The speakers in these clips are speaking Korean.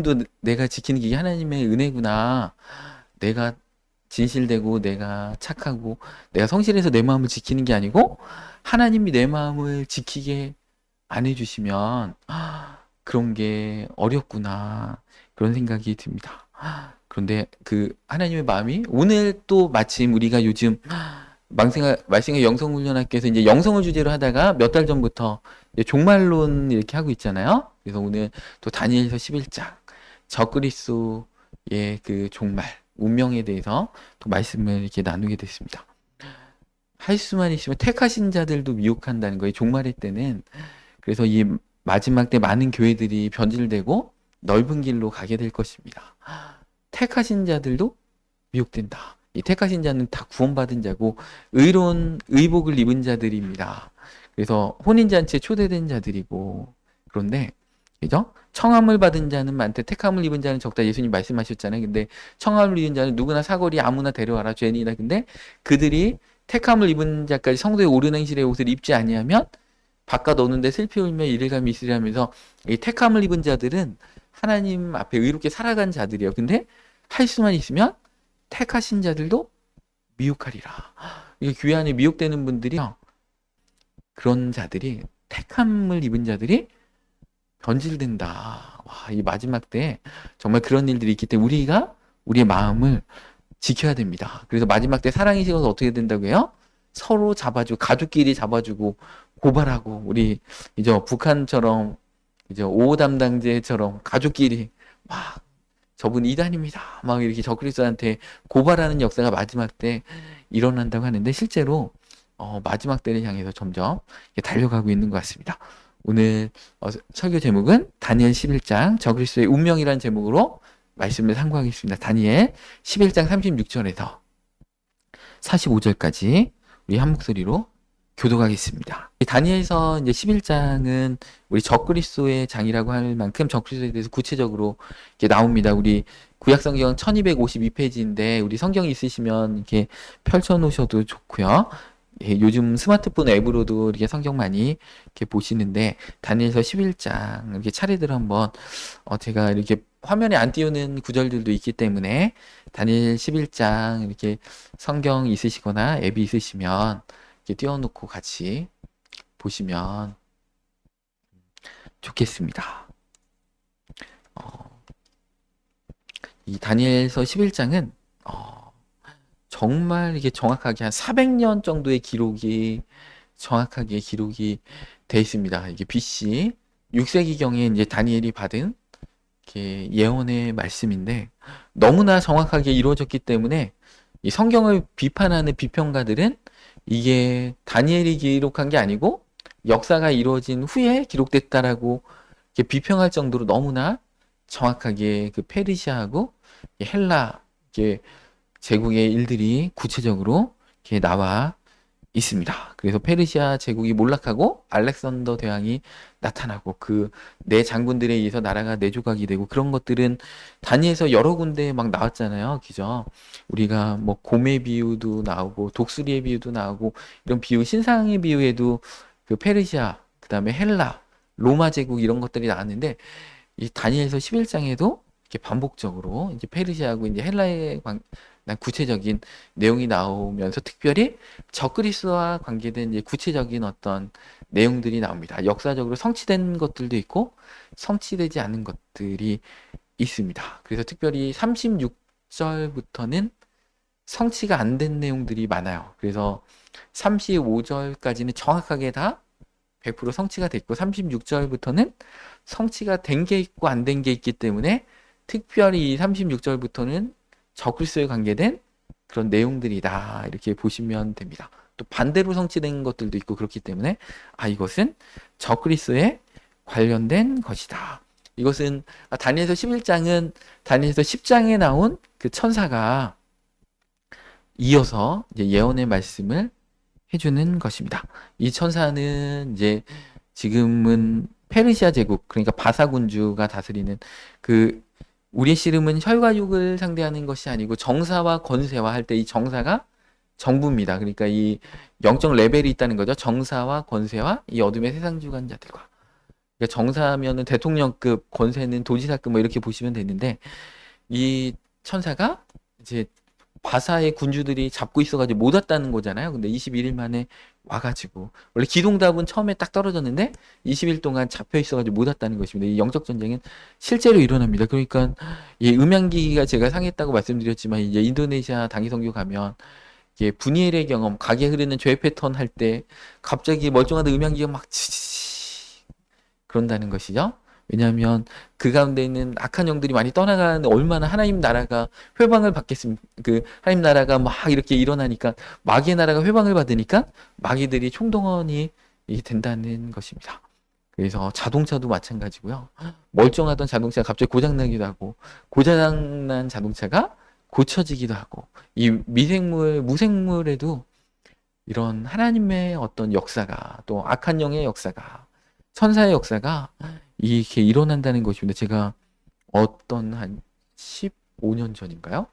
도 내가 지키는 게 이게 하나님의 은혜구나. 내가 진실되고 내가 착하고 내가 성실해서 내 마음을 지키는 게 아니고 하나님이 내 마음을 지키게 안 해주시면 그런 게 어렵구나. 그런 생각이 듭니다. 그런데 그 하나님의 마음이 오늘 또 마침 우리가 요즘 말씀의 영성훈련학교에서 이제 영성을 주제로 하다가 몇 달 전부터 이제 종말론 이렇게 하고 있잖아요. 그래서 오늘 또 다니엘서 11장 적그리스도의 그 종말 운명에 대해서 또 말씀을 이렇게 나누게 됐습니다. 할 수만 있으면 택하신 자들도 미혹한다는 거예요. 종말의 때는. 그래서 이 마지막 때 많은 교회들이 변질되고 넓은 길로 가게 될 것입니다. 택하신 자들도 미혹된다. 이 택하신 자는 다 구원받은 자고 의로운 의복을 입은 자들입니다. 그래서 혼인잔치에 초대된 자들이고 그런데 그죠? 청함을 받은 자는 많되 택함을 입은 자는 적다. 예수님 말씀하셨잖아요. 근데 청함을 입은 자는 누구나 사거리 아무나 데려와라 죄인이다. 근데 그들이 택함을 입은 자까지 성도의 오른 행실의 옷을 입지 아니하면 바깥 오는데 슬피 울며 이를감이 있으리 하면서 이 택함을 입은 자들은 하나님 앞에 의롭게 살아간 자들이에요. 근데 할 수만 있으면 택하신 자들도 미혹하리라. 이게 교회 안에 미혹되는 분들이요. 그런 자들이 택함을 입은 자들이 변질된다. 와, 이 마지막 때 정말 그런 일들이 있기 때문에 우리가 우리의 마음을 지켜야 됩니다. 그래서 마지막 때 사랑이 식어서 어떻게 된다고 해요? 서로 잡아주고 가족끼리 잡아주고 고발하고 우리 이제 북한처럼 이제 5호 담당제처럼 가족끼리 막 저분 이단입니다. 막 이렇게 적그리스도한테 고발하는 역사가 마지막 때 일어난다고 하는데 실제로 마지막 때를 향해서 점점 달려가고 있는 것 같습니다. 오늘 설교 제목은 다니엘 11장 적그리스도의 운명이라는 제목으로 말씀을 상고하겠습니다. 다니엘 11장 36절에서 45절까지 우리 한 목소리로 교독하겠습니다. 다니엘서 이제 11장은 우리 적그리스도의 장이라고 할 만큼 적그리스도에 대해서 구체적으로 이렇게 나옵니다. 우리 구약성경 1252페이지인데 우리 성경 있으시면 이렇게 펼쳐 놓으셔도 좋고요. 예, 요즘 스마트폰 앱으로도 이렇게 성경 많이 이렇게 보시는데 다니엘서 11장 이렇게 차례대로 한번 제가 이렇게 화면에 안 띄우는 구절들도 있기 때문에 다니엘 11장 이렇게 성경 있으시거나 앱이 있으시면 이렇게 띄워놓고 같이 보시면 좋겠습니다. 이 다니엘서 11장은 정말 이게 정확하게 한 400년 정도의 기록이 정확하게 기록이 돼 있습니다. 이게 BC 6세기경에 이제 다니엘이 받은 이렇게 예언의 말씀인데 너무나 정확하게 이루어졌기 때문에 이 성경을 비판하는 비평가들은 이게 다니엘이 기록한 게 아니고 역사가 이루어진 후에 기록됐다라고 이렇게 비평할 정도로 너무나 정확하게 그 페르시아하고 헬라 이렇게 제국의 일들이 구체적으로 이렇게 나와 있습니다. 그래서 페르시아 제국이 몰락하고 알렉산더 대왕이 나타나고 그 네 장군들에 의해서 나라가 내조각이 되고 그런 것들은 다니엘서 여러 군데 막 나왔잖아요. 그죠? 우리가 뭐 곰의 비유도 나오고 독수리의 비유도 나오고 이런 비유 신상의 비유에도 그 페르시아 그다음에 헬라 로마 제국 이런 것들이 나왔는데 이 다니엘서 11장에도 이렇게 반복적으로 이제 페르시아하고 이제 헬라의 구체적인 내용이 나오면서 특별히 적그리스도와 관계된 이제 구체적인 어떤 내용들이 나옵니다. 역사적으로 성취된 것들도 있고 성취되지 않은 것들이 있습니다. 그래서 특별히 36절부터는 성취가 안 된 내용들이 많아요. 그래서 35절까지는 정확하게 다 100% 성취가 됐고 36절부터는 성취가 된 게 있고 안 된 게 있기 때문에 특별히 이 36절부터는 적그리스도에 관계된 그런 내용들이다 이렇게 보시면 됩니다. 또 반대로 성취된 것들도 있고 그렇기 때문에 이것은 적그리스도에 관련된 것이다. 이것은 다니엘서 11장은 다니엘서 10장에 나온 그 천사가 이어서 이제 예언의 말씀을 해주는 것입니다. 이 천사는 이제 지금은 페르시아 제국 그러니까 바사군주가 다스리는 그 우리의 씨름은 혈과 육을 상대하는 것이 아니고 정사와 권세와 할 때 이 정사가 정부입니다. 그러니까 이 영적 레벨이 있다는 거죠. 정사와 권세와 이 어둠의 세상 주관자들과 그러니까 정사면은 대통령급, 권세는 도지사급 뭐 이렇게 보시면 되는데 이 천사가 이제 바사의 군주들이 잡고 있어가지고 못 왔다는 거잖아요. 근데 21일 만에 와가지고 원래 기동답은 처음에 딱 떨어졌는데 20일 동안 잡혀 있어가지고 못 왔다는 것입니다. 이 영적 전쟁은 실제로 일어납니다. 그러니까 이 음향기기가 제가 상했다고 말씀드렸지만 이제 인도네시아 당위 선교 가면 이게 분이엘의 경험, 각에 흐르는 죄 패턴 할 때 갑자기 멀쩡하던 음향기가 막 치치치 그런다는 것이죠. 왜냐하면 그 가운데 있는 악한 영들이 많이 떠나가는 얼마나 하나님 나라가 회방을 받겠습니까? 그 하나님 나라가 막 이렇게 일어나니까 마귀의 나라가 회방을 받으니까 마귀들이 총동원이 된다는 것입니다. 그래서 자동차도 마찬가지고요. 멀쩡하던 자동차가 갑자기 고장나기도 하고 고장난 자동차가 고쳐지기도 하고 이 미생물, 무생물에도 이런 하나님의 어떤 역사가 또 악한 영의 역사가 천사의 역사가 이렇게 일어난다는 것입니다. 제가 어떤 한 15년 전인가요?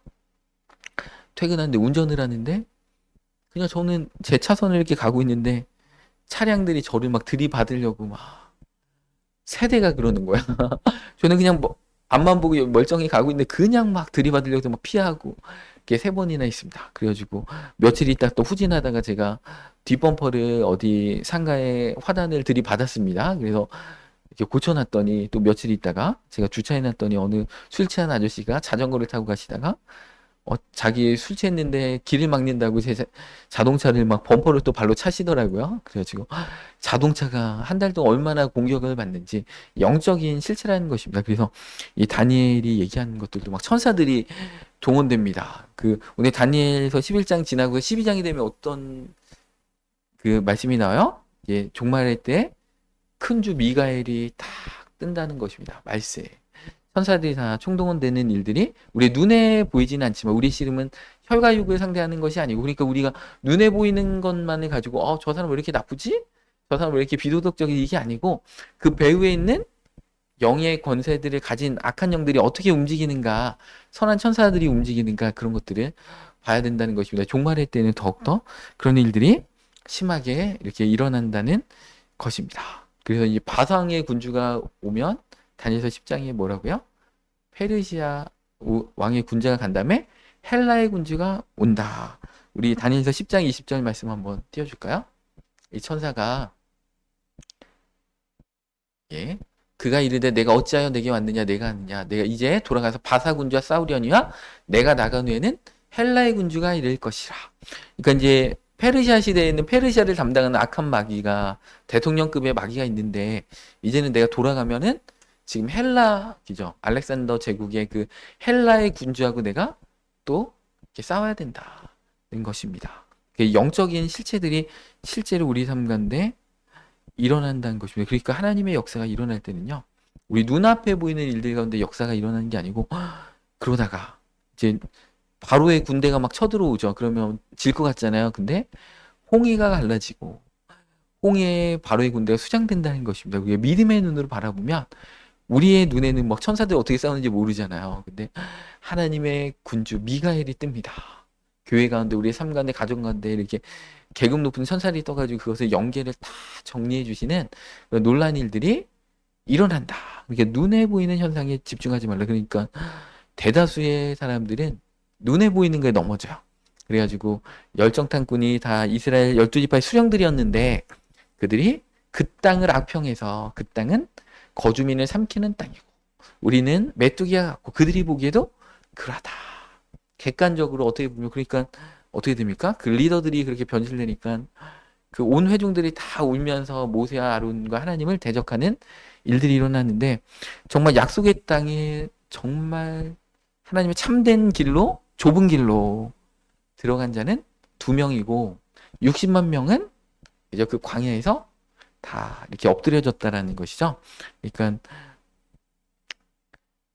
퇴근하는데 운전을 하는데 그냥 저는 제 차선을 이렇게 가고 있는데 차량들이 저를 막 들이받으려고 막 세대가 그러는 거야. 저는 그냥 뭐 앞만 보고 멀쩡히 가고 있는데 그냥 막 들이받으려고 막 피하고 이게 세 번이나 있습니다. 그래가지고 며칠 있다 또 후진하다가 제가 뒷범퍼를 어디 상가에 화단을 들이받았습니다. 그래서 이렇게 고쳐놨더니 또 며칠 있다가 제가 주차해놨더니 어느 술 취한 아저씨가 자전거를 타고 가시다가 자기 술 취했는데 길을 막는다고 제 자동차를 막 범퍼를 또 발로 차시더라고요. 그래가지고 자동차가 한 달 동안 얼마나 공격을 받는지 영적인 실체라는 것입니다. 그래서 이 다니엘이 얘기하는 것들도 막 천사들이 동원됩니다. 그 오늘 다니엘서 11장 지나고 12장이 되면 어떤 그 말씀이 나와요? 예, 종말의 때 큰 주 미가엘이 탁 뜬다는 것입니다. 말세. 천사들이 다 총동원되는 일들이 우리 눈에 보이지는 않지만 우리 씨름은 혈과 육을 상대하는 것이 아니고 그러니까 우리가 눈에 보이는 것만을 가지고 저 사람 왜 이렇게 나쁘지? 저 사람 왜 이렇게 비도덕적이 이게 아니고 그 배후에 있는 영의 권세들을 가진 악한 영들이 어떻게 움직이는가 선한 천사들이 움직이는가 그런 것들을 봐야 된다는 것입니다. 종말의 때는 더욱더 그런 일들이 심하게 이렇게 일어난다는 것입니다. 그래서 이 바상의 군주가 오면 다니엘서 10장에 뭐라고요? 페르시아 왕의 군주가 간 다음에 헬라의 군주가 온다. 우리 다니엘서 10장 20절 말씀 한번 띄워줄까요? 이 천사가 예, 그가 이르되 내가 어찌하여 내게 왔느냐 내가 왔느냐 내가 이제 돌아가서 바사 군주와 싸우려니와 내가 나간 후에는 헬라의 군주가 이를 것이라. 그러니까 이제 페르시아 시대에 있는 페르시아를 담당하는 악한 마귀가 대통령급의 마귀가 있는데 이제는 내가 돌아가면은 지금 헬라기죠. 알렉산더 제국의 그 헬라의 군주하고 내가 또 이렇게 싸워야 된다는 것입니다. 영적인 실체들이 실제로 우리 삶 가운데 일어난다는 것입니다. 그러니까 하나님의 역사가 일어날 때는요. 우리 눈앞에 보이는 일들 가운데 역사가 일어나는 게 아니고 그러다가 이제 바로의 군대가 막 쳐들어오죠. 그러면 질 것 같잖아요. 근데 홍해가 갈라지고 홍해에 바로의 군대가 수장된다는 것입니다. 우리가 믿음의 눈으로 바라보면 우리의 눈에는 막 천사들 어떻게 싸우는지 모르잖아요. 근데 하나님의 군주 미가엘이 뜹니다. 교회 가운데 우리의 삶 가운데 가정 가운데 이렇게 계급 높은 천사들이 떠가지고 그것을 연계를 다 정리해 주시는 놀란 일들이 일어난다. 그러니까 눈에 보이는 현상에 집중하지 말라. 그러니까 대다수의 사람들은 눈에 보이는 거에 넘어져요. 그래가지고 열정탐꾼이 다 이스라엘 12지파의 수령들이었는데 그들이 그 땅을 악평해서 그 땅은 거주민을 삼키는 땅이고 우리는 메뚜기와 같고 그들이 보기에도 그러하다. 객관적으로 어떻게 보면 그러니까 어떻게 됩니까? 그 리더들이 그렇게 변질되니까 그 온 회중들이 다 울면서 모세와 아론과 하나님을 대적하는 일들이 일어났는데 정말 약속의 땅에 정말 하나님의 참된 길로 좁은 길로 들어간 자는 2명이고 60만 명은 이제 그 광야에서 다 이렇게 엎드려졌다라는 것이죠. 그러니까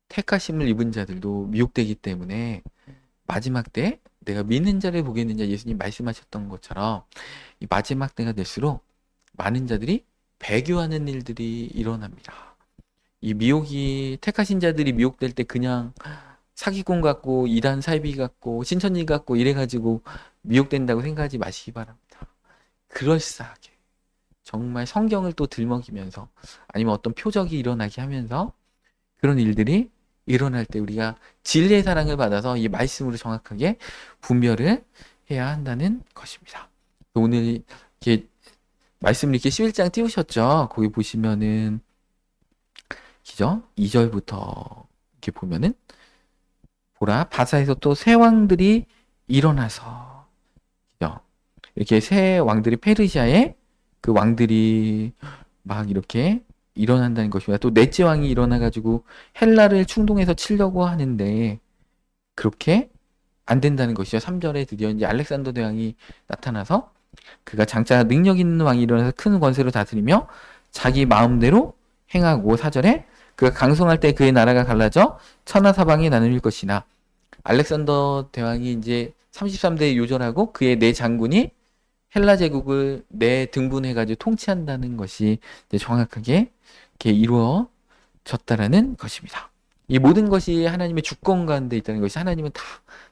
택하심을 입은 자들도 미혹되기 때문에 마지막 때 내가 믿는 자를 보겠느냐 예수님 말씀하셨던 것처럼 이 마지막 때가 될수록 많은 자들이 배교하는 일들이 일어납니다. 이 미혹이 택하신 자들이 미혹될 때 그냥 사기꾼 같고 이단 사이비 같고 신천지 같고 이래가지고 미혹된다고 생각하지 마시기 바랍니다. 그럴싸하게 정말 성경을 또 들먹이면서 아니면 어떤 표적이 일어나게 하면서 그런 일들이 일어날 때 우리가 진리의 사랑을 받아서 이 말씀으로 정확하게 분별을 해야 한다는 것입니다. 오늘 이렇게 말씀을 이렇게 11장 띄우셨죠? 거기 보시면은 기죠? 2절부터 이렇게 보면은 보라 바사에서 또 새 왕들이 일어나서 기죠? 이렇게 새 왕들이 페르시아에 그 왕들이 막 이렇게 일어난다는 것입니다. 또 넷째 왕이 일어나가지고 헬라를 충동해서 치려고 하는데 그렇게 안 된다는 것이죠. 3절에 드디어 이제 알렉산더 대왕이 나타나서 그가 장차 능력 있는 왕이 일어나서 큰 권세로 다스리며 자기 마음대로 행하고 4절에 그가 강성할 때 그의 나라가 갈라져 천하 사방에 나눌 것이나 알렉산더 대왕이 이제 33대에 요절하고 그의 네 장군이 헬라 제국을 내 등분해가지고 통치한다는 것이 이제 정확하게 이렇게 이루어졌다라는 것입니다. 이 모든 것이 하나님의 주권 가운데 있다는 것이 하나님은 다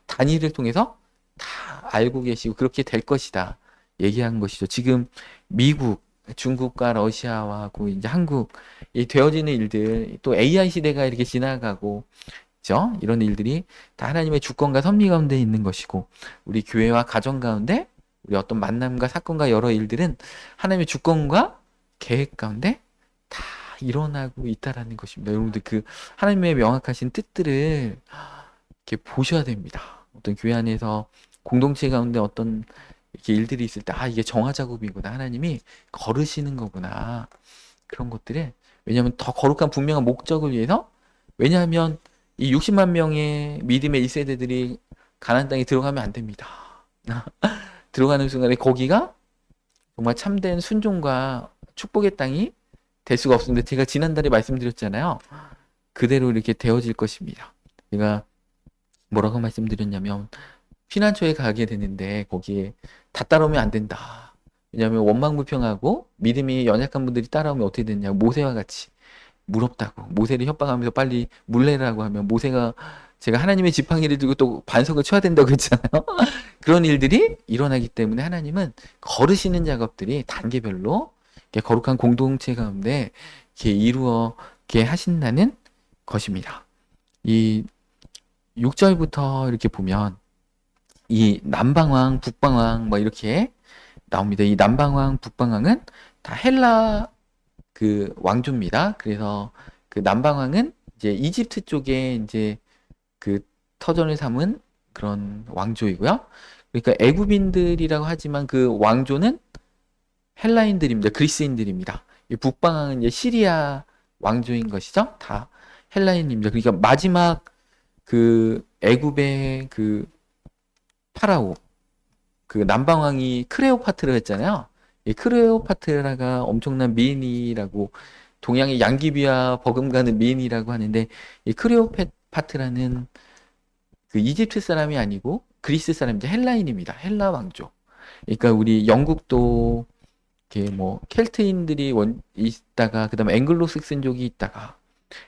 단위를 통해서 다 알고 계시고 그렇게 될 것이다 얘기한 것이죠. 지금 미국, 중국과 러시아하고 이제 한국 이 되어지는 일들 또 AI 시대가 이렇게 지나가고 그죠? 이런 일들이 다 하나님의 주권과 섭리 가운데 있는 것이고 우리 교회와 가정 가운데 우리 어떤 만남과 사건과 여러 일들은 하나님의 주권과 계획 가운데 다 일어나고 있다라는 것입니다. 여러분들 그 하나님의 명확하신 뜻들을 이렇게 보셔야 됩니다. 어떤 교회 안에서 공동체 가운데 어떤 이렇게 일들이 있을 때, 아, 이게 정화 작업이구나. 하나님이 거르시는 거구나. 그런 것들을, 왜냐하면 더 거룩한 분명한 목적을 위해서, 왜냐하면 이 60만 명의 믿음의 1세대들이 가나안 땅에 들어가면 안 됩니다. 들어가는 순간에 거기가 정말 참된 순종과 축복의 땅이 될 수가 없습니다. 제가 지난달에 말씀드렸잖아요. 그대로 이렇게 되어질 것입니다. 제가 뭐라고 말씀드렸냐면 피난처에 가게 되는데 거기에 다 따라오면 안 된다. 왜냐하면 원망불평하고 믿음이 연약한 분들이 따라오면 어떻게 되냐. 모세와 같이 무럽다고 모세를 협박하면서 빨리 물내라고 하면 모세가 제가 하나님의 지팡이를 들고 또 반석을 쳐야 된다고 했잖아요. 그런 일들이 일어나기 때문에 하나님은 거르시는 작업들이 단계별로 이렇게 거룩한 공동체 가운데 이렇게 이루어게 하신다는 것입니다. 이 6절부터 이렇게 보면 이 남방왕, 북방왕 뭐 이렇게 나옵니다. 이 남방왕, 북방왕은 다 헬라 그 왕조입니다. 그래서 그 남방왕은 이제 이집트 쪽에 이제 그 터전을 삼은 그런 왕조이고요. 그러니까 애굽인들이라고 하지만 그 왕조는 헬라인들입니다. 그리스인들입니다. 이 북방왕은 이제 시리아 왕조인 것이죠. 다 헬라인입니다. 그러니까 마지막 그 애굽의 그 파라오 그 남방왕이 크레오파트라였잖아요. 이 크레오파트라가 엄청난 미인이라고 동양의 양귀비와 버금가는 미인이라고 하는데 이 크레오파트라는 그 이집트 사람이 아니고 그리스 사람인데 헬라인입니다. 헬라 왕조. 그러니까 우리 영국도 이렇게 뭐 켈트인들이 있다가 그다음에 앵글로색슨족이 있다가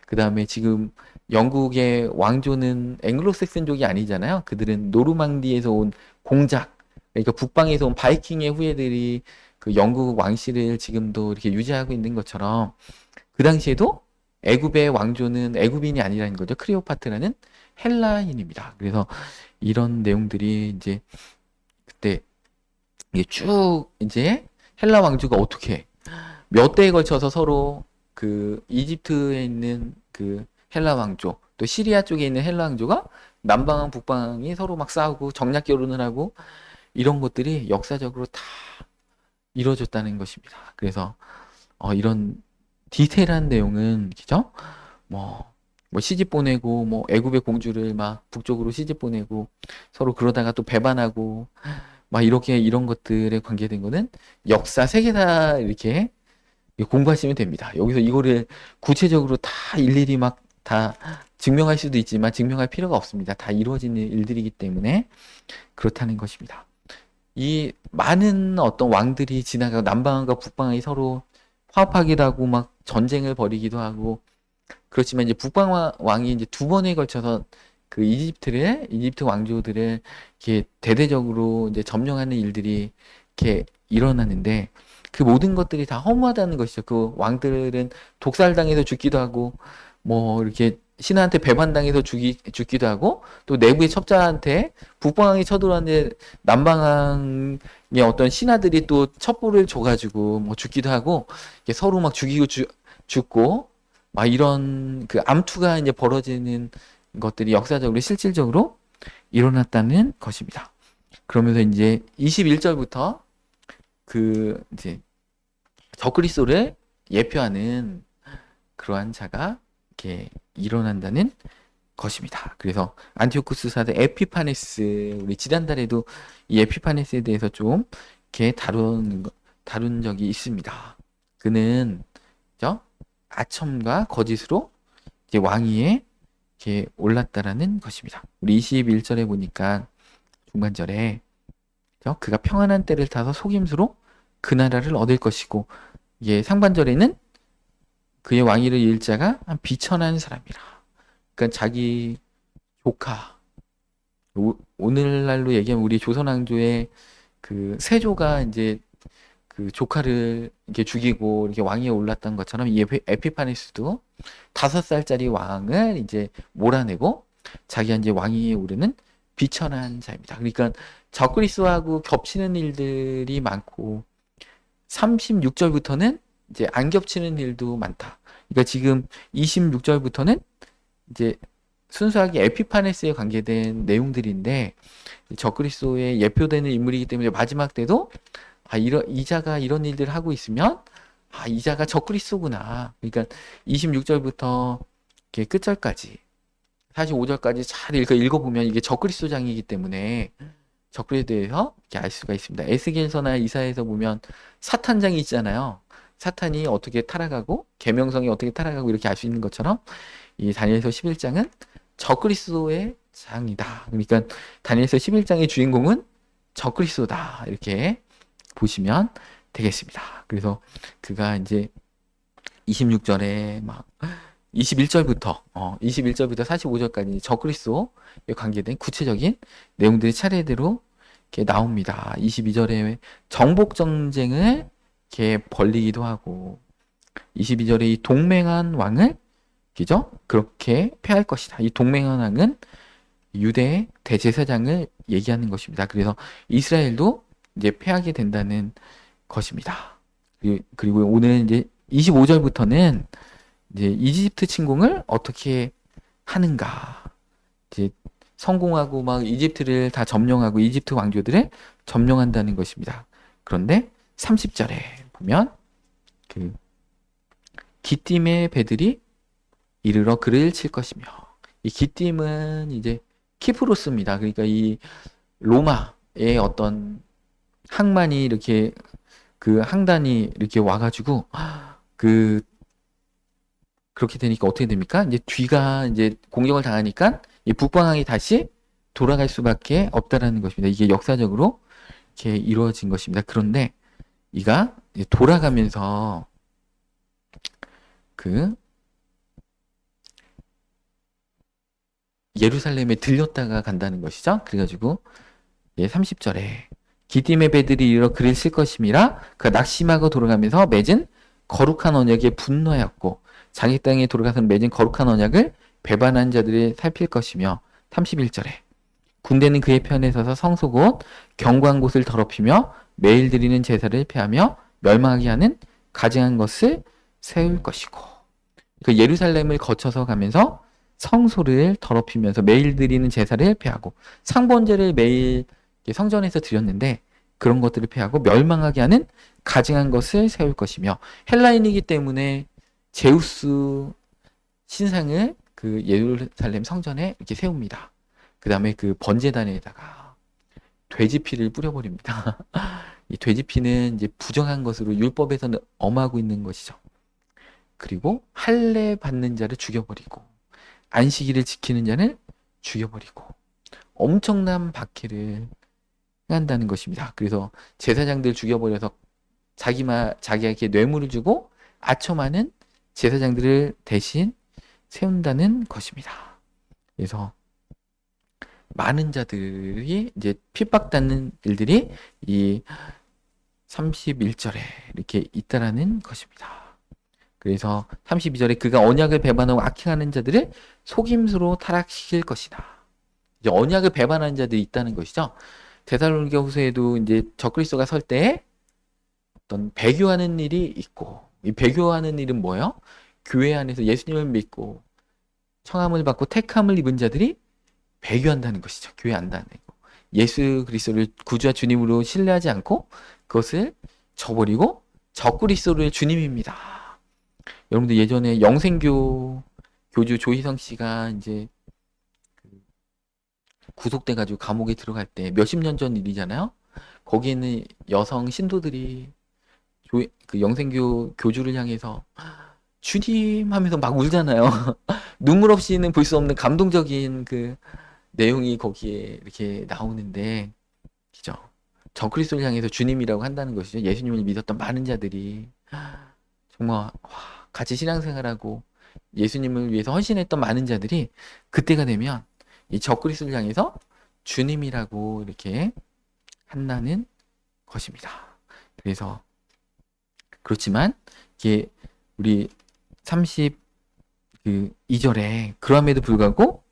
그다음에 지금 영국의 왕조는 앵글로색슨족이 아니잖아요. 그들은 노르망디에서 온 공작 그러니까 북방에서 온 바이킹의 후예들이 그 영국 왕실을 지금도 이렇게 유지하고 있는 것처럼 그 당시에도 애굽의 왕조는 애굽인이 아니라는 거죠. 크레오파트라는 헬라인입니다. 그래서 이런 내용들이 이제 그때 이게 쭉 이제 헬라 왕조가 어떻게 몇 대에 걸쳐서 서로 그 이집트에 있는 그 헬라 왕조 또 시리아 쪽에 있는 헬라 왕조가 남방왕 북방왕이 서로 막 싸우고 정략 결혼을 하고 이런 것들이 역사적으로 다 이루어졌다는 것입니다. 그래서 이런 디테일한 내용은 그죠? 뭐 시집 보내고 뭐 애굽의 공주를 막 북쪽으로 시집 보내고 서로 그러다가 또 배반하고 막 이렇게 이런 것들에 관계된 거는 역사 세계사 이렇게 공부하시면 됩니다. 여기서 이거를 구체적으로 다 일일이 막 다 증명할 수도 있지만 증명할 필요가 없습니다. 다 이루어지는 일들이기 때문에 그렇다는 것입니다. 이 많은 어떤 왕들이 지나가고 남방왕과 북방왕이 서로 화합하기도 하고 막 전쟁을 벌이기도 하고 그렇지만 이제 북방왕이 이제 두 번에 걸쳐서 그 이집트 왕조들을 이렇게 대대적으로 이제 점령하는 일들이 이렇게 일어나는데 그 모든 것들이 다 허무하다는 것이죠. 그 왕들은 독살당해서 죽기도 하고, 뭐 이렇게 신하한테 배반당해서 죽기도 하고, 또 내부의 첩자한테 북방왕이 쳐들어왔는데 남방왕의 어떤 신하들이 또 첩보를 줘가지고 뭐 죽기도 하고, 이게 서로 막 죽이고 죽고 막 이런 그 암투가 이제 벌어지는 것들이 역사적으로 실질적으로 일어났다는 것입니다. 그러면서 이제 21절부터 그 이제 적그리스도를 예표하는 그러한 자가 이렇게 일어난다는 것입니다. 그래서 안티오쿠스 사대 에피파네스, 우리 지난달에도 이 에피파네스에 대해서 좀 이렇게 다룬 적이 있습니다. 그는 아첨과 거짓으로 이제 왕위에 이렇게 올랐다라는 것입니다. 우리 21절에 보니까 중간절에 그가 평안한 때를 타서 속임수로 그 나라를 얻을 것이고, 이게 상반절에는 그의 왕위를 이을 자가 한 비천한 사람이라. 그러니까 자기 조카, 오늘날로 얘기하면 우리 조선 왕조의 그 세조가 이제 그 조카를 이렇게 죽이고 이렇게 왕위에 올랐던 것처럼 이 에피파네스도 5살짜리 왕을 이제 몰아내고 자기가 이제 왕위에 오르는 비천한 자입니다. 그러니까 적그리스도하고 겹치는 일들이 많고 36절부터는 이제 안 겹치는 일도 많다. 그러니까 지금 26절부터는 이제 순수하게 에피파네스에 관계된 내용들인데 적그리스도에 예표되는 인물이기 때문에 마지막 때도 이자가 이런 일들을 하고 있으면 이자가 적그리스도구나. 그러니까 26절부터 이렇게 끝절까지 45절까지 잘 읽어보면 이게 적그리스도장이기 때문에 적그리스도에 대해서 이렇게 알 수가 있습니다. 에스겔서나 이사야에서 보면 사탄장이 있잖아요. 사탄이 어떻게 타락하고 계명성이 어떻게 타락하고 이렇게 알 수 있는 것처럼 이 다니엘서 11장은 적그리스도의 장이다. 그러니까 다니엘서 11장의 주인공은 적그리스도다. 이렇게 보시면 되겠습니다. 그래서 그가 이제 26절에 막 21절부터 45절까지 적그리스도에 관계된 구체적인 내용들이 차례대로 이렇게 나옵니다. 22절에 정복 전쟁을 이렇게 벌리기도 하고 22절에 이 동맹한 왕을 그죠? 그렇게 패할 것이다. 이 동맹한 왕은 유대 대제사장을 얘기하는 것입니다. 그래서 이스라엘도 이제 패하게 된다는 것입니다. 그리고 오늘 이제 25절부터는 이제 이집트 침공을 어떻게 하는가. 이제 성공하고 막 이집트를 다 점령하고 이집트 왕조들을 점령한다는 것입니다. 그런데 30절에 보면 그 기띔의 배들이 이르러 그를 칠 것이며, 이 기띔은 이제 키프로스입니다. 그러니까 이 로마의 어떤 항만이 이렇게 그 항단이 이렇게 와가지고 그렇게 되니까 어떻게 됩니까? 이제 뒤가 이제 공격을 당하니까 이 북방항이 다시 돌아갈 수밖에 없다라는 것입니다. 이게 역사적으로 이렇게 이루어진 것입니다. 그런데 이가 이제 돌아가면서 그 예루살렘에 들렸다가 간다는 것이죠. 그래가지고 30절에 기띔의 배들이 이르러 그를 칠 것임이라 그가 낙심하고 돌아가면서 맺은 거룩한 언약에 분노하였고 자기 땅에 돌아가서 맺은 거룩한 언약을 배반한 자들이 살필 것이며 31절에 군대는 그의 편에 서서 성소 곧 경고한 곳을 더럽히며 매일 드리는 제사를 폐하며 멸망하게 하는 가증한 것을 세울 것이고, 그 예루살렘을 거쳐서 가면서 성소를 더럽히면서 매일 드리는 제사를 폐하고 상번제를 매일 성전에서 드렸는데 그런 것들을 폐하고 멸망하게 하는 가증한 것을 세울 것이며, 헬라인이기 때문에 제우스 신상을 그 예루살렘 성전에 이렇게 세웁니다. 그 다음에 그 번제단에다가 돼지피를 뿌려버립니다. 이 돼지피는 이제 부정한 것으로 율법에서는 엄하고 있는 것이죠. 그리고 할례 받는 자를 죽여버리고 안식일을 지키는 자는 죽여버리고 엄청난 박해를 행한다는 것입니다. 그래서 제사장들 죽여버려서 자기에게 뇌물을 주고 아첨하는 제사장들을 대신 세운다는 것입니다. 그래서 많은 자들이 이제 핍박받는 일들이 이 31절에 이렇게 있다라는 것입니다. 그래서 32절에 그가 언약을 배반하고 악행하는 자들을 속임수로 타락시킬 것이다. 이제 언약을 배반하는 자들이 있다는 것이죠. 데살로니가 후서에도 이제 적그리스도가 설 때에 어떤 배교하는 일이 있고, 이 배교하는 일은 뭐예요? 교회 안에서 예수님을 믿고 청함을 받고 택함을 입은 자들이 배교한다는 것이죠. 교회 안 다니고 예수 그리스도를 구주와 주님으로 신뢰하지 않고 그것을 저버리고 적그리스도를 주님입니다. 여러분들 예전에 영생교 교주 조희성 씨가 이제 구속돼 가지고 감옥에 들어갈 때 몇십 년 전 일이잖아요. 거기에는 여성 신도들이 그 영생교 교주를 향해서 주님 하면서 막 울잖아요. 눈물 없이는 볼 수 없는 감동적인 그 내용이 거기에 이렇게 나오는데, 그죠? 적그리스도를 향해서 주님이라고 한다는 것이죠. 예수님을 믿었던 많은 자들이 정말 같이 신앙생활하고 예수님을 위해서 헌신했던 많은 자들이 그때가 되면 이 적그리스도를 향해서 주님이라고 이렇게 한다는 것입니다. 그래서 그렇지만 이게 우리 32절에 그럼에도 불구하고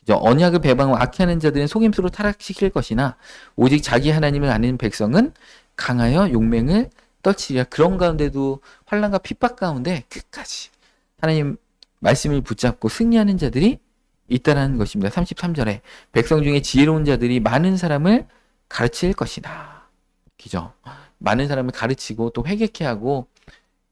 언약을 배반하고 악해하는 자들은 속임수로 타락시킬 것이나 오직 자기 하나님을 아는 백성은 강하여 용맹을 떨치리라. 그런 가운데도 환난과 핍박 가운데 끝까지 하나님 말씀을 붙잡고 승리하는 자들이 있다라는 것입니다. 33절에 백성 중에 지혜로운 자들이 많은 사람을 가르칠 것이다. 그죠? 많은 사람을 가르치고 또 회개케 하고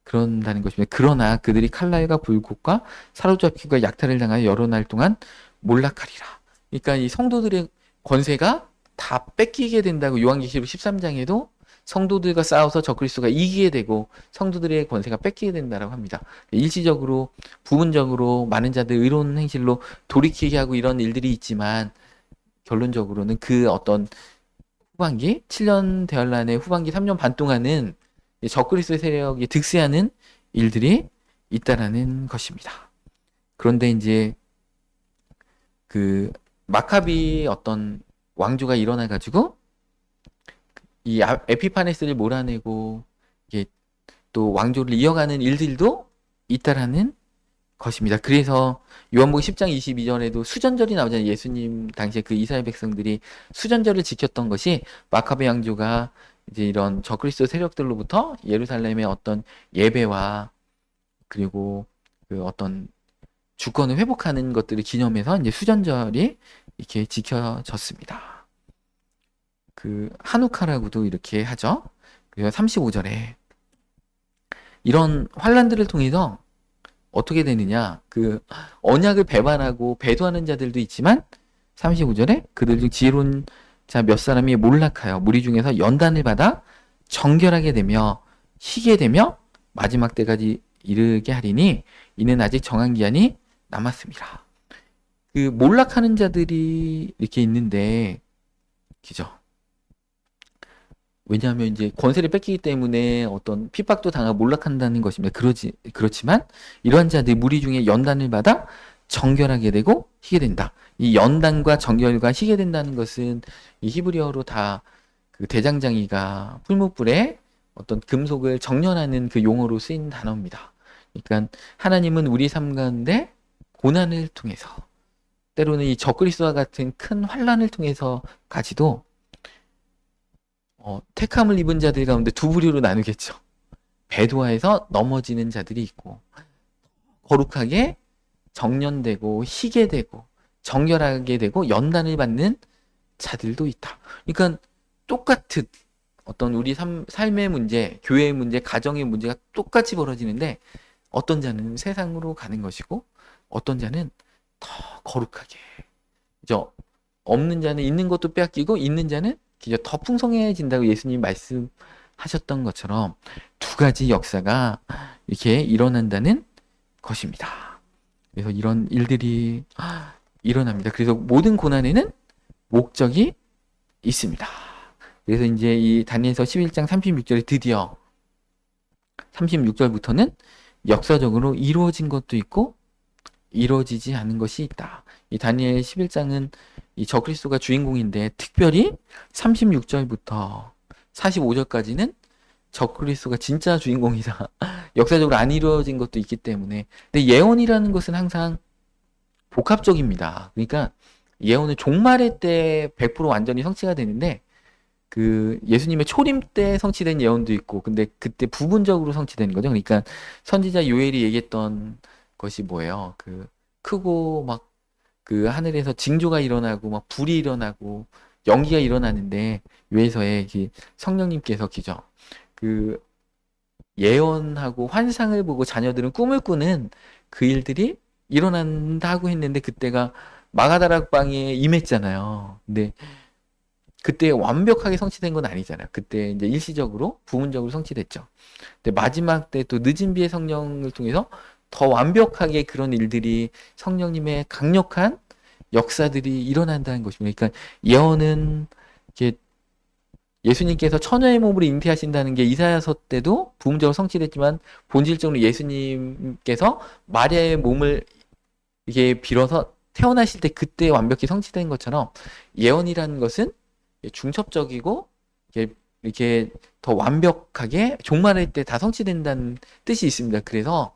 그런다는 것입니다. 그러나 그들이 칼날과 불꽃과 사로잡힘과 약탈을 당하여 여러 날 동안 몰락하리라. 그러니까 이 성도들의 권세가 다 뺏기게 된다고 요한계시록 13장에도 성도들과 싸워서 적그리스도가 이기게 되고 성도들의 권세가 뺏기게 된다라고 합니다. 일시적으로 부분적으로 많은 자들 의로운 행실로 돌이키게 하고 이런 일들이 있지만 결론적으로는 그 어떤 후반기 7년 대환란의 후반기 3년 반 동안은 적그리스도의 세력이 득세하는 일들이 있다라는 것입니다. 그런데 이제 그 마카비 어떤 왕조가 일어나 가지고 이 에피파네스를 몰아내고 이게 또 왕조를 이어가는 일들도 있다라는 것입니다. 그래서 요한복음 10장 22절에도 수전절이 나오잖아요. 예수님 당시에 그 이스라엘 백성들이 수전절을 지켰던 것이 마카베 왕조가 이제 이런 적그리스도 세력들로부터 예루살렘의 어떤 예배와 그리고 그 어떤 주권을 회복하는 것들을 기념해서 이제 수전절이 이렇게 지켜졌습니다. 그 한우카라고도 이렇게 하죠. 그래서 35절에 이런 환란들을 통해서 어떻게 되느냐? 그 언약을 배반하고 배도하는 자들도 있지만 35절에 그들 중 지혜로운 자 몇 사람이 몰락하여 무리 중에서 연단을 받아 정결하게 되며 희게 되며 마지막 때까지 이르게 하리니 이는 아직 정한 기한이 남았습니다. 그 몰락하는 자들이 이렇게 있는데, 그죠? 왜냐하면 이제 권세를 뺏기기 때문에 어떤 핍박도 당하고 몰락한다는 것입니다. 그렇지만 이러한 자들이 무리 중에 연단을 받아 정결하게 되고 희게 된다. 이 연단과 정결과 희게 된다는 것은 이 히브리어로 다 그 대장장이가 풀무불에 어떤 금속을 정련하는 그 용어로 쓰인 단어입니다. 그러니까 하나님은 우리 삶 가운데 고난을 통해서 때로는 이 적그리스도와 같은 큰 환란을 통해서까지도 택함을 입은 자들 가운데 두 부류로 나누겠죠. 배도하에서 넘어지는 자들이 있고 거룩하게 정련되고 희게 되고 정결하게 되고 연단을 받는 자들도 있다. 그러니까 똑같은 어떤 우리 삶의 문제, 교회의 문제, 가정의 문제가 똑같이 벌어지는데 어떤 자는 세상으로 가는 것이고 어떤 자는 더 거룩하게 그죠? 없는 자는 있는 것도 빼앗기고 있는 자는 더 풍성해진다고 예수님 말씀하셨던 것처럼 두 가지 역사가 이렇게 일어난다는 것입니다. 그래서 이런 일들이 일어납니다. 그래서 모든 고난에는 목적이 있습니다. 그래서 이제 이 다니엘서 11장 36절에 드디어 36절부터는 역사적으로 이루어진 것도 있고 이루어지지 않은 것이 있다. 이 다니엘 11장은 이 적그리스도가 주인공인데 특별히 36절부터 45절까지는 적그리스도가 진짜 주인공이다. 역사적으로 안 이루어진 것도 있기 때문에. 근데 예언이라는 것은 항상 복합적입니다. 그러니까 예언은 종말의 때 100% 완전히 성취가 되는데 그 예수님의 초림 때 성취된 예언도 있고 근데 그때 부분적으로 성취되는 거죠. 그러니까 선지자 요엘이 얘기했던 것이 뭐예요? 그 크고 막 그 하늘에서 징조가 일어나고 막 불이 일어나고 연기가 일어나는데 요에서의 성령님께서 기죠. 그 예언하고 환상을 보고 자녀들은 꿈을 꾸는 그 일들이 일어난다고 했는데 그때가 마가다락방에 임했잖아요. 근데 그때 완벽하게 성취된 건 아니잖아요. 그때 이제 일시적으로 부분적으로 성취됐죠. 근데 마지막 때 또 늦은 비의 성령을 통해서 더 완벽하게 그런 일들이 성령님의 강력한 역사들이 일어난다는 것입니다. 그러니까 예언은 이게 예수님께서 처녀의 몸으로 잉태하신다는 게 이사야서 때도 부분적으로 성취됐지만 본질적으로 예수님께서 마리아의 몸을 이게 빌어서 태어나실 때 그때 완벽히 성취된 것처럼 예언이라는 것은 중첩적이고 이렇게 더 완벽하게 종말의 때 다 성취된다는 뜻이 있습니다. 그래서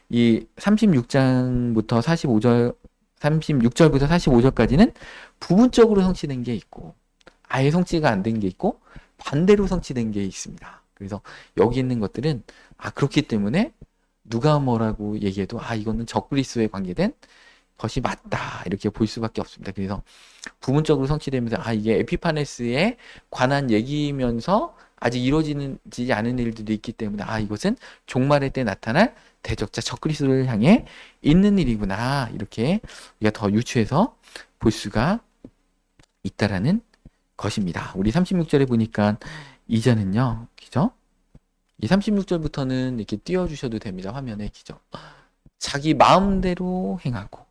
이 36장부터 45절, 36절부터 45절까지는 부분적으로 성취된 게 있고 아예 성취가 안 된 게 있고 반대로 성취된 게 있습니다. 그래서 여기 있는 것들은 그렇기 때문에 누가 뭐라고 얘기해도 이거는 적그리스도에 관계된 것이 맞다 이렇게 볼 수밖에 없습니다. 그래서 부분적으로 성취되면서 이게 에피파네스에 관한 얘기면서 아직 이루어지지 않은 일들이 있기 때문에 이것은 종말의 때 나타날 대적자 적그리스도를 향해 있는 일이구나 이렇게 우리가 더 유추해서 볼 수가 있다라는 것입니다. 우리 36절에 보니까 이제는요, 그죠? 이 36절부터는 이렇게 띄워주셔도 됩니다. 화면에, 그죠? 자기 마음대로 행하고,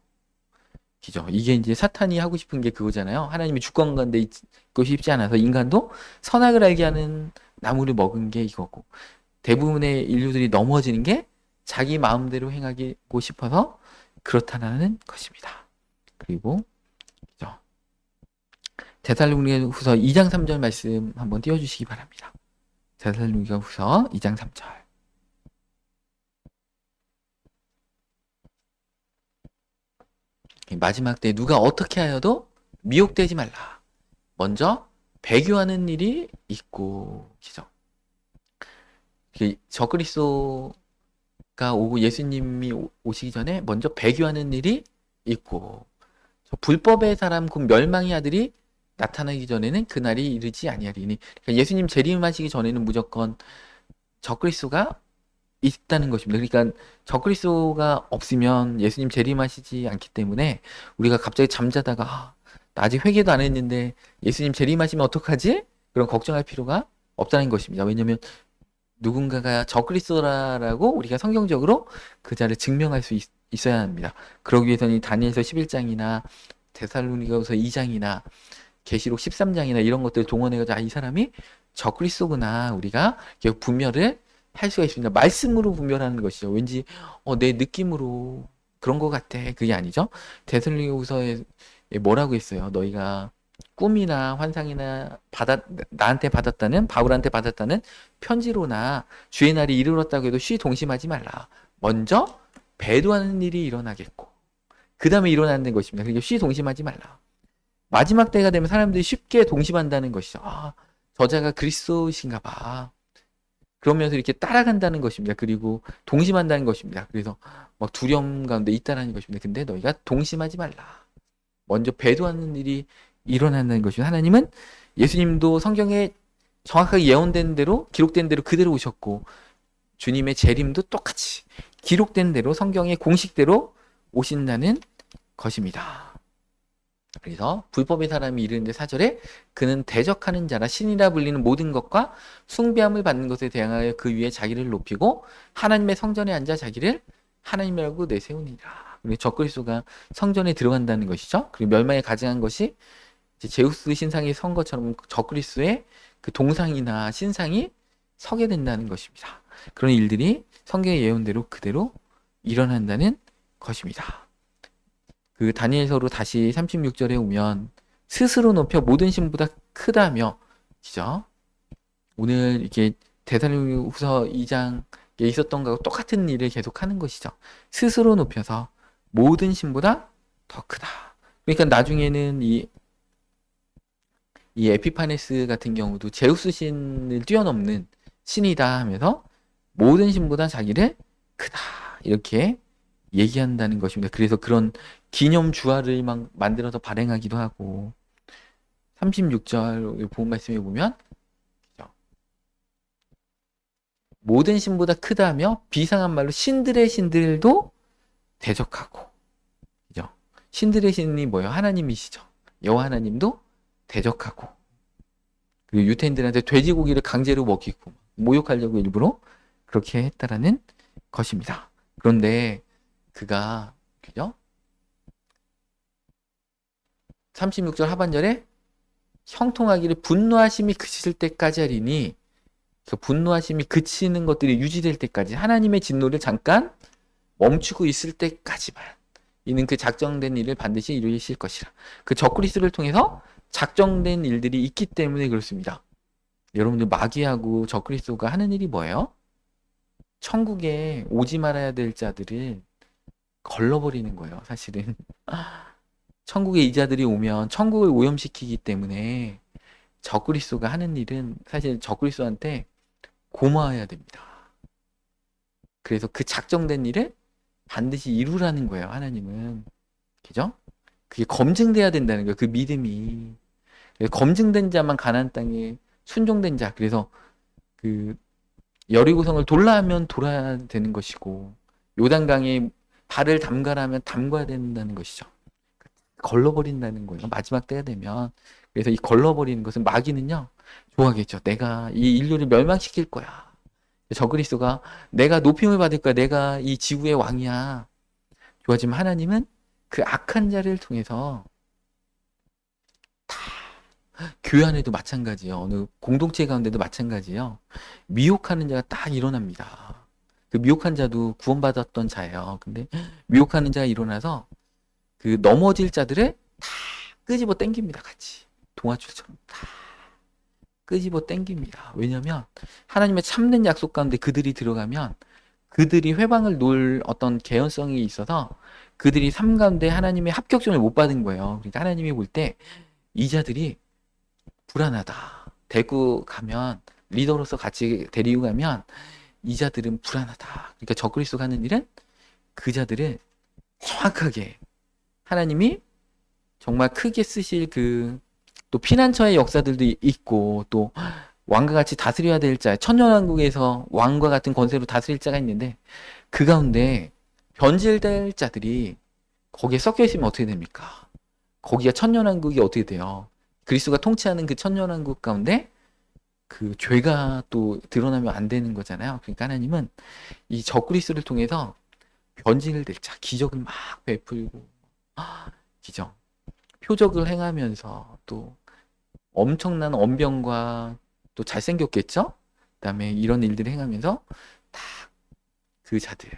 그죠? 이게 이제 사탄이 하고 싶은 게 그거잖아요. 하나님이 주권 가운데 있고 싶지 않아서 인간도 선악을 알게 하는 나무를 먹은 게 이거고, 대부분의 인류들이 넘어지는 게 자기 마음대로 행하고 싶어서 그렇다는 것입니다. 그리고, 그죠? 데살로니가후서 2장 3절 말씀 한번 띄워주시기 바랍니다. 데살로니가후서 2장 3절. 마지막 때 누가 어떻게 하여도 미혹되지 말라. 먼저 배교하는 일이 있고, 그죠? 적그리스도가 오고 예수님이 오시기 전에 먼저 배교하는 일이 있고, 불법의 사람 곧 멸망의 아들이 나타나기 전에는 그날이 이르지 아니하리니. 그러니까 예수님 재림하시기 전에는 무조건 적그리스도가 있다는 것입니다. 그러니까 적그리스도가 없으면 예수님 재림하시지 않기 때문에 우리가 갑자기 잠자다가 나 아직 회개도 안 했는데 예수님 재림하시면 어떡하지? 그런 걱정할 필요가 없다는 것입니다. 왜냐하면 누군가가 적그리스도라고 우리가 성경적으로 그 자를 증명할 수 있어야 합니다. 그러기 위해서는 다니엘서 11장이나 데살로니가후서 2장이나 계시록 13장이나 이런 것들을 동원해가지고 이 사람이 적그리스도구나 우리가 분별을 할 수가 있습니다. 말씀으로 분별하는 것이죠. 왠지 내 느낌으로 그런 것 같아. 그게 아니죠. 데살로니가후서에 뭐라고 했어요? 너희가 꿈이나 환상이나 나한테 받았다는 바울한테 받았다는 편지로나 주의 날이 이르렀다고 해도 쉬 동심하지 말라. 먼저 배도하는 일이 일어나겠고 그 다음에 일어나는 것입니다. 그러니까 쉬 동심하지 말라. 마지막 때가 되면 사람들이 쉽게 동심한다는 것이죠. 저자가 그리스도이신가 봐. 그러면서 이렇게 따라간다는 것입니다. 그리고 동심한다는 것입니다. 그래서 막 두려움 가운데 있다는 것입니다. 근데 너희가 동심하지 말라. 먼저 배도하는 일이 일어난다는 것입니다. 하나님은 예수님도 성경에 정확하게 예언된 대로 기록된 대로 그대로 오셨고 주님의 재림도 똑같이 기록된 대로 성경의 공식대로 오신다는 것입니다. 그래서 불법의 사람이 이르는데 4절에 그는 대적하는 자라 신이라 불리는 모든 것과 숭배함을 받는 것에 대항하여 그 위에 자기를 높이고 하나님의 성전에 앉아 자기를 하나님이라고 내세우니라. 적그리스도가 성전에 들어간다는 것이죠. 그리고 멸망에 가증한 것이 이제 제우스 신상이 선 것처럼 적그리스도의 그 동상이나 신상이 서게 된다는 것입니다. 그런 일들이 성경의 예언대로 그대로 일어난다는 것입니다. 그 다니엘서로 다시 36절에 오면 스스로 높여 모든 신보다 크다며, 그죠? 오늘 이렇게 데살로니가후서 2장에 있었던 거하고 똑같은 일을 계속 하는 것이죠. 스스로 높여서 모든 신보다 더 크다. 그러니까 나중에는 이 에피파네스 같은 경우도 제우스 신을 뛰어넘는 신이다 하면서 모든 신보다 자기를 크다 이렇게 얘기한다는 것입니다. 그래서 그런 기념 주화를 막 만들어서 발행하기도 하고 36절 본 말씀에 보면 모든 신보다 크다며 비상한 말로 신들의 신들도 대적하고 그죠? 신들의 신이 뭐예요? 하나님이시죠. 여호와 하나님도 대적하고 그리고 유태인들한테 돼지고기를 강제로 먹이고 모욕하려고 일부러 그렇게 했다라는 것입니다. 그런데 그가 그죠? 36절 하반절에 형통하기를 분노하심이 그칠 때까지 하리니 그 분노하심이 그치는 것들이 유지될 때까지 하나님의 진노를 잠깐 멈추고 있을 때까지만 이는 그 작정된 일을 반드시 이루실 것이라. 그 적그리스도를 통해서 작정된 일들이 있기 때문에 그렇습니다. 여러분들 마귀하고 적그리스도가 하는 일이 뭐예요? 천국에 오지 말아야 될 자들을 걸러버리는 거예요. 사실은 천국에 이 자들이 오면 천국을 오염시키기 때문에 적그리스도가 하는 일은 사실 적그리스도한테 고마워야 됩니다. 그래서 그 작정된 일을 반드시 이루라는 거예요. 하나님은. 그죠? 그게 검증돼야 된다는 거예요. 그 믿음이. 검증된 자만 가나안 땅에 순종된 자. 그래서 그 여리고성을 돌라 하면 돌아야 되는 것이고 요단강에 발을 담가라면 담가야 된다는 것이죠. 걸러버린다는 거예요. 마지막 때가 되면. 그래서 이 걸러버리는 것은 마귀는요. 좋아하겠죠. 내가 이 인류를 멸망시킬 거야. 적그리스도가 내가 높임을 받을 거야. 내가 이 지구의 왕이야. 좋아지만 하나님은 그 악한 자를 통해서 다 교회 안에도 마찬가지예요. 어느 공동체 가운데도 마찬가지예요. 미혹하는 자가 딱 일어납니다. 그 미혹한 자도 구원받았던 자예요. 근데 미혹하는 자가 일어나서 그 넘어질 자들을 다 끄집어 당깁니다. 같이 동아줄처럼 다 끄집어 당깁니다. 왜냐하면 하나님의 참된 약속 가운데 그들이 들어가면 그들이 회방을 놓을 어떤 개연성이 있어서 그들이 삶 가운데 하나님의 합격점을 못 받은 거예요. 그러니까 하나님이 볼 때 이 자들이 불안하다. 데리고 가면 리더로서 같이 데리고 가면 이 자들은 불안하다. 그러니까 적그리스도가 하는 일은 그 자들을 정확하게 하나님이 정말 크게 쓰실 그 또 피난처의 역사들도 있고 또 왕과 같이 다스려야 될 자, 천년왕국에서 왕과 같은 권세로 다스릴 자가 있는데 그 가운데 변질될 자들이 거기에 섞여 있으면 어떻게 됩니까? 거기가 천년왕국이 어떻게 돼요? 그리스도가 통치하는 그 천년왕국 가운데 그 죄가 또 드러나면 안 되는 거잖아요. 그러니까 하나님은 이 적그리스도를 통해서 변질될 자, 기적을 막 베풀고 기적, 표적을 행하면서 또 엄청난 언병과 또 잘생겼겠죠? 그다음에 이런 일들을 행하면서 다 그 자들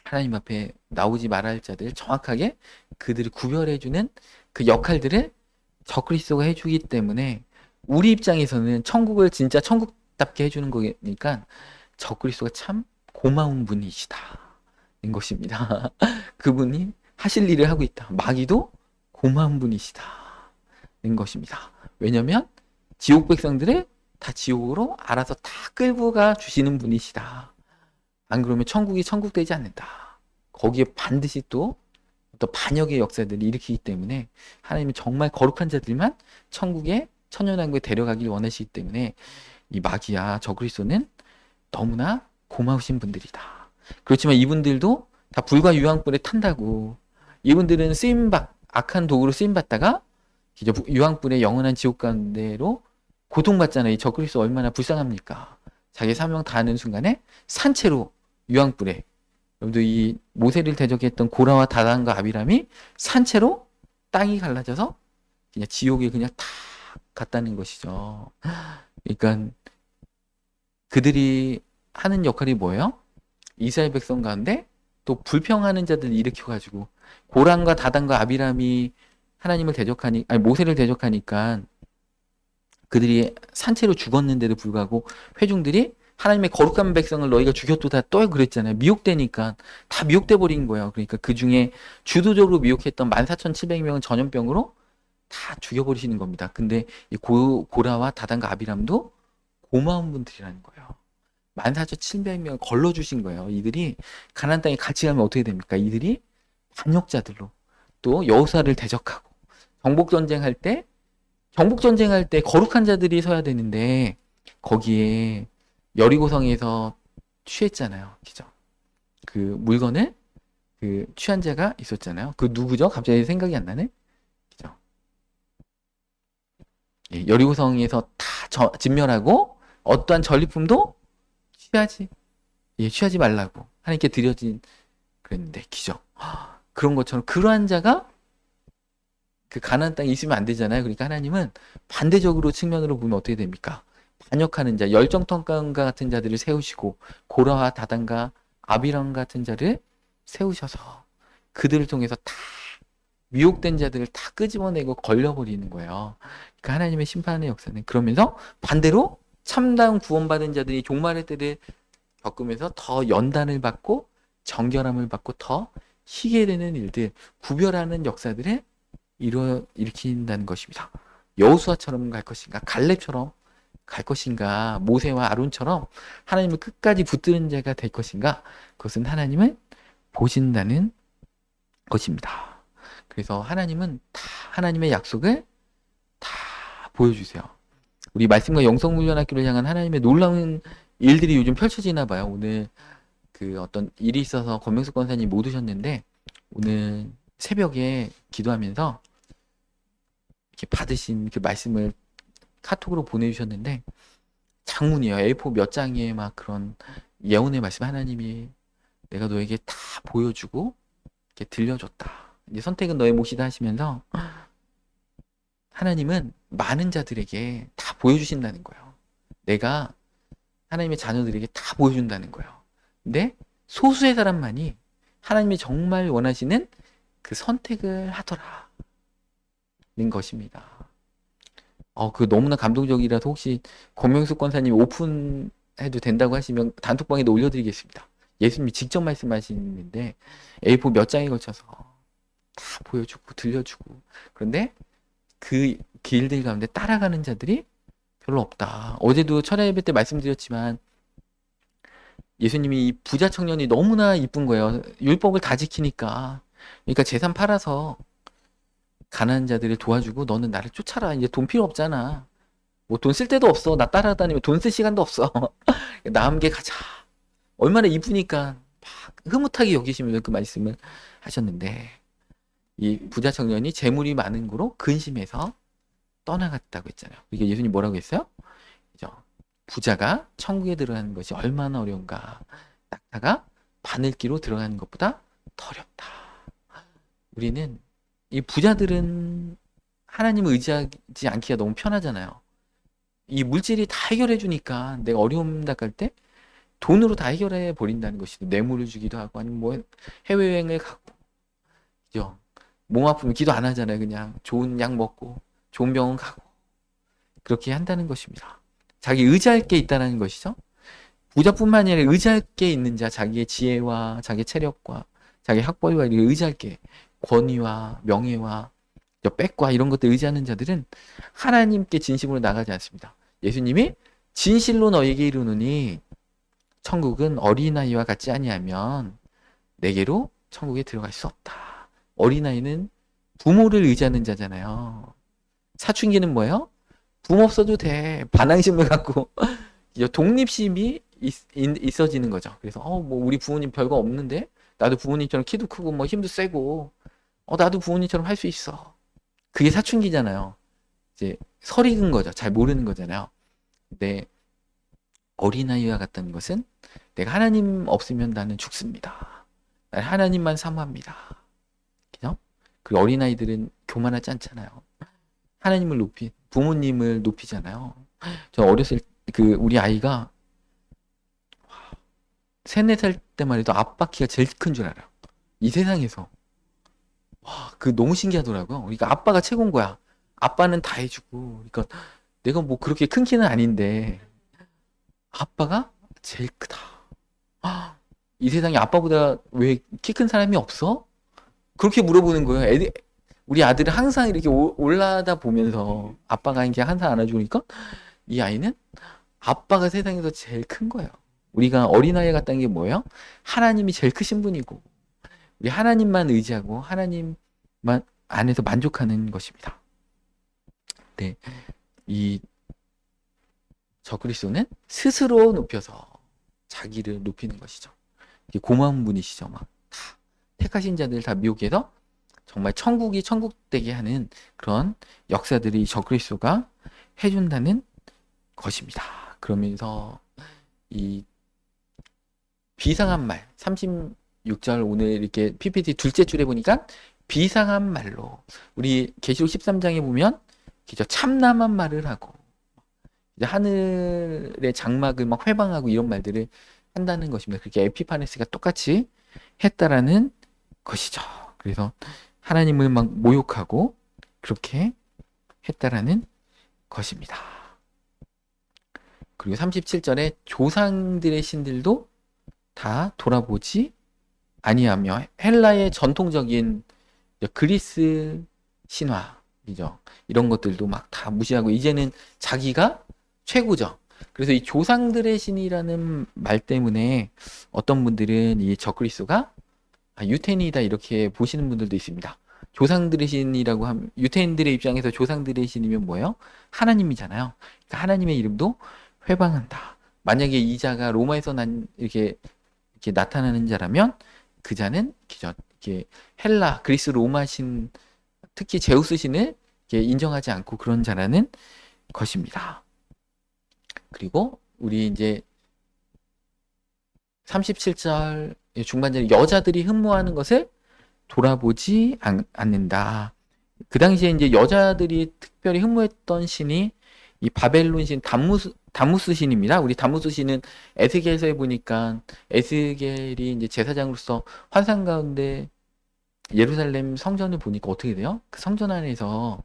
하나님 앞에 나오지 말아야 할 자들 정확하게 그들을 구별해주는 그 역할들을 적그리스도가 해주기 때문에 우리 입장에서는 천국을 진짜 천국답게 해주는 거니까 적그리스도가 참 고마운 분이시다 인 것입니다. 그분이 하실 일을 하고 있다. 마귀도 고마운 분이시다 인 것입니다. 왜냐면 지옥 백성들을 다 지옥으로 알아서 다 끌고 가 주시는 분이시다. 안 그러면 천국이 천국되지 않는다. 거기에 반드시 또 어떤 반역의 역사들을 일으키기 때문에 하나님은 정말 거룩한 자들만 천국에 천년왕국에 데려가길 원하시기 때문에 이 마귀야 적그리스도는 너무나 고마우신 분들이다. 그렇지만 이분들도 다 불과 유황불에 탄다고 이분들은 악한 도구로 쓰임받다가 유황불의 영원한 지옥 가운데로 고통받잖아요. 이 적그리스도 얼마나 불쌍합니까? 자기 사명 다하는 순간에 산채로 유황불에 여러분들 이 모세를 대적했던 고라와 다단과 아비람이 산채로 땅이 갈라져서 그냥 지옥에 그냥 탁 갔다는 것이죠. 그러니까 그들이 하는 역할이 뭐예요? 이스라엘 백성 가운데 또 불평하는 자들을 일으켜가지고 고란과 다단과 아비람이 하나님을 모세를 대적하니까 그들이 산채로 죽었는데도 불구하고 회중들이 하나님의 거룩한 백성을 너희가 죽였도다 또 그랬잖아요. 미혹되니까 다 미혹돼 버린 거예요. 그러니까 그 중에 주도적으로 미혹했던 14,700명은 전염병으로 다 죽여버리시는 겁니다. 근데 이 고라와 다단과 아비람도 고마운 분들이라는 거예요. 14,700명을 걸러주신 거예요. 이들이 가나안 땅에 같이 가면 어떻게 됩니까? 이들이 반역자들로 또 여호사를 대적하고 정복전쟁할 때 거룩한 자들이 서야 되는데 거기에 여리고성에서 취했잖아요. 그죠? 그 물건을 그 취한 자가 있었잖아요. 그 누구죠? 갑자기 생각이 안 나네. 그죠? 예, 여리고성에서 다 진멸하고 어떠한 전리품도 취하지 말라고 하나님께 드려진 그랬는데 기죠. 그런 것처럼 그러한 자가 그 가나안 땅에 있으면 안 되잖아요. 그러니까 하나님은 반대적으로 측면으로 보면 어떻게 됩니까? 반역하는 자, 열정통과인과 같은 자들을 세우시고 고라와 다단과 아비람 같은 자를 세우셔서 그들을 통해서 다 미혹된 자들을 다 끄집어내고 걸려버리는 거예요. 그러니까 하나님의 심판의 역사는 그러면서 반대로 참다운 구원받은 자들이 종말의 때를 겪으면서 더 연단을 받고 정결함을 받고 더 희게 되는 일들, 구별하는 역사들을 일으킨다는 것입니다. 여호수아처럼 갈 것인가, 갈렙처럼 갈 것인가, 모세와 아론처럼 하나님을 끝까지 붙드는 자가 될 것인가, 그것은 하나님을 보신다는 것입니다. 그래서 하나님은 다 하나님의 약속을 다 보여주세요. 우리 말씀과 영성훈련학교를 향한 하나님의 놀라운 일들이 요즘 펼쳐지나 봐요. 오늘 그 어떤 일이 있어서 권명숙 권사님 못 오셨는데 오늘 새벽에 기도하면서 이렇게 받으신 그 말씀을 카톡으로 보내주셨는데 장문이에요. A4 몇 장에 막 그런 예언의 말씀 하나님이 내가 너에게 다 보여주고 이렇게 들려줬다. 이제 선택은 너의 몫이다 하시면서 하나님은 많은 자들에게 다 보여주신다는 거예요. 내가 하나님의 자녀들에게 다 보여준다는 거예요. 근데 소수의 사람만이 하나님이 정말 원하시는 그 선택을 하더라. 는 것입니다. 그 너무나 감동적이라서 혹시 권명숙 권사님 오픈해도 된다고 하시면 단톡방에도 올려드리겠습니다. 예수님이 직접 말씀하시는데 A4 몇 장에 걸쳐서 다 보여주고 들려주고 그런데 그 길들 가운데 따라가는 자들이 별로 없다. 어제도 철야 예배 때 말씀드렸지만 예수님이 이 부자 청년이 너무나 이쁜 거예요. 율법을 다 지키니까. 그러니까 재산 팔아서 가난한 자들을 도와주고 너는 나를 쫓아라. 이제 돈 필요 없잖아. 뭐 돈 쓸 데도 없어. 나 따라다니면 돈 쓸 시간도 없어. 나 함께 가자. 얼마나 이쁘니까 막 흐뭇하게 여기시면서 그 말씀을 하셨는데 이 부자 청년이 재물이 많은 거로 근심해서 떠나갔다고 했잖아요. 이게 예수님 뭐라고 했어요? 그죠? 부자가 천국에 들어가는 것이 얼마나 어려운가. 낙타가 바늘기로 들어가는 것보다 더 어렵다. 우리는 이 부자들은 하나님을 의지하지 않기가 너무 편하잖아요. 이 물질이 다 해결해 주니까 내가 어려움 닥할 때 돈으로 다 해결해 버린다는 것이죠. 뇌물을 주기도 하고 아니면 뭐 해외여행을 가고 그죠? 몸 아프면 기도 안 하잖아요. 그냥 좋은 약 먹고 좋은 병원 가고 그렇게 한다는 것입니다. 자기 의지할 게 있다는 것이죠. 부자뿐만 아니라 의지할 게 있는 자, 자기의 지혜와 자기 체력과 자기 학벌과 의지할 게 권위와 명예와 백과 이런 것들 의지하는 자들은 하나님께 진심으로 나가지 않습니다. 예수님이 진실로 너에게 이르노니 천국은 어린아이와 같지 아니하면 내게로 천국에 들어갈 수 없다. 어린아이는 부모를 의지하는 자잖아요. 사춘기는 뭐예요? 부모 없어도 돼. 반항심을 갖고 독립심이 있어지는 거죠. 그래서 뭐 우리 부모님 별거 없는데 나도 부모님처럼 키도 크고 뭐 힘도 세고 나도 부모님처럼 할 수 있어. 그게 사춘기잖아요. 이제 설익은 거죠. 잘 모르는 거잖아요. 근데 어린아이와 같다는 것은 내가 하나님 없으면 나는 죽습니다. 나는 하나님만 사모합니다. 그죠? 그 어린아이들은 교만하지 않잖아요. 하나님을 부모님을 높이잖아요. 저 어렸을 우리 아이가 3, 4살 때만 해도 아빠 키가 제일 큰 줄 알아요. 이 세상에서. 와, 너무 신기하더라고요. 그러니까 아빠가 최고인 거야. 아빠는 다 해주고, 그러니까 내가 뭐 그렇게 큰 키는 아닌데 아빠가 제일 크다. 아, 이 세상에 아빠보다 왜 키 큰 사람이 없어? 그렇게 물어보는 거예요. 우리 아들은 항상 이렇게 올라다 보면서 아빠가 이렇게 항상 안아주니까 이 아이는 아빠가 세상에서 제일 큰 거예요. 우리가 어린아이 같다는 게 뭐예요? 하나님이 제일 크신 분이고 우리 하나님만 의지하고 하나님만 안에서 만족하는 것입니다. 네, 이 저그리스도는 스스로 높여서 자기를 높이는 것이죠. 고마운 분이시죠. 막 다 택하신 자들 다 미혹해서 정말 천국이 천국 되게 하는 그런 역사들이 저그리스도가 해준다는 것입니다. 그러면서 이 비상한 말 36절 오늘 이렇게 PPT 둘째 줄에 보니까 비상한 말로 우리 계시록 13장에 보면 참남한 말을 하고 이제 하늘의 장막을 막 회방하고 이런 말들을 한다는 것입니다. 그렇게 에피파네스가 똑같이 했다라는 것이죠. 그래서 하나님을 막 모욕하고 그렇게 했다라는 것입니다. 그리고 37절에 조상들의 신들도 다 돌아보지 아니하며 헬라의 전통적인 그리스 신화이죠. 이런 것들도 막 다 무시하고 이제는 자기가 최고죠. 그래서 이 조상들의 신이라는 말 때문에 어떤 분들은 이 저그리스도가 유태인이다 이렇게 보시는 분들도 있습니다. 조상들의 신이라고 하면 유태인들의 입장에서 조상들의 신이면 뭐예요? 하나님이잖아요. 그러니까 하나님의 이름도 회방한다. 만약에 이 자가 로마에서 이렇게 나타나는 자라면 그 자는 이렇게 헬라, 그리스 로마 신, 특히 제우스 신을 인정하지 않고 그런 자라는 것입니다. 그리고 우리 이제 37절 중반절에 여자들이 흠모하는 것을 돌아보지 않는다. 그 당시에 이제 여자들이 특별히 흠모했던 신이 이 바벨론 신 다무스 신입니다. 우리 다무스 신은 에스겔서에 보니까 에스겔이 이제 제사장으로서 환상 가운데 예루살렘 성전을 보니까 어떻게 돼요? 그 성전 안에서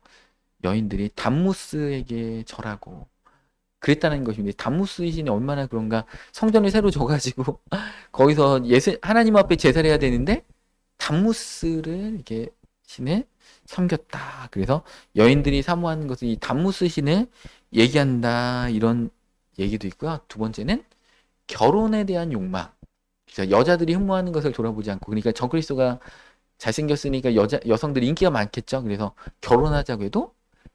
여인들이 담무스에게 절하고 그랬다는 것입니다. 담무스 신이 얼마나 그런가 성전을 새로 져가지고 거기서 하나님 앞에 제사를 해야 되는데 담무스를 이렇게 신을 섬겼다. 그래서 여인들이 사모하는 것은 이 담무스 신을 얘기한다 이런 얘기도 있고요. 두 번째는 결혼에 대한 욕망. 그래서 여자들이 흠모하는 것을 돌아보지 않고 그러니까 저그리스도가 잘생겼으니까 여성들이 인기가 많겠죠. 그래서 결혼하자고 해도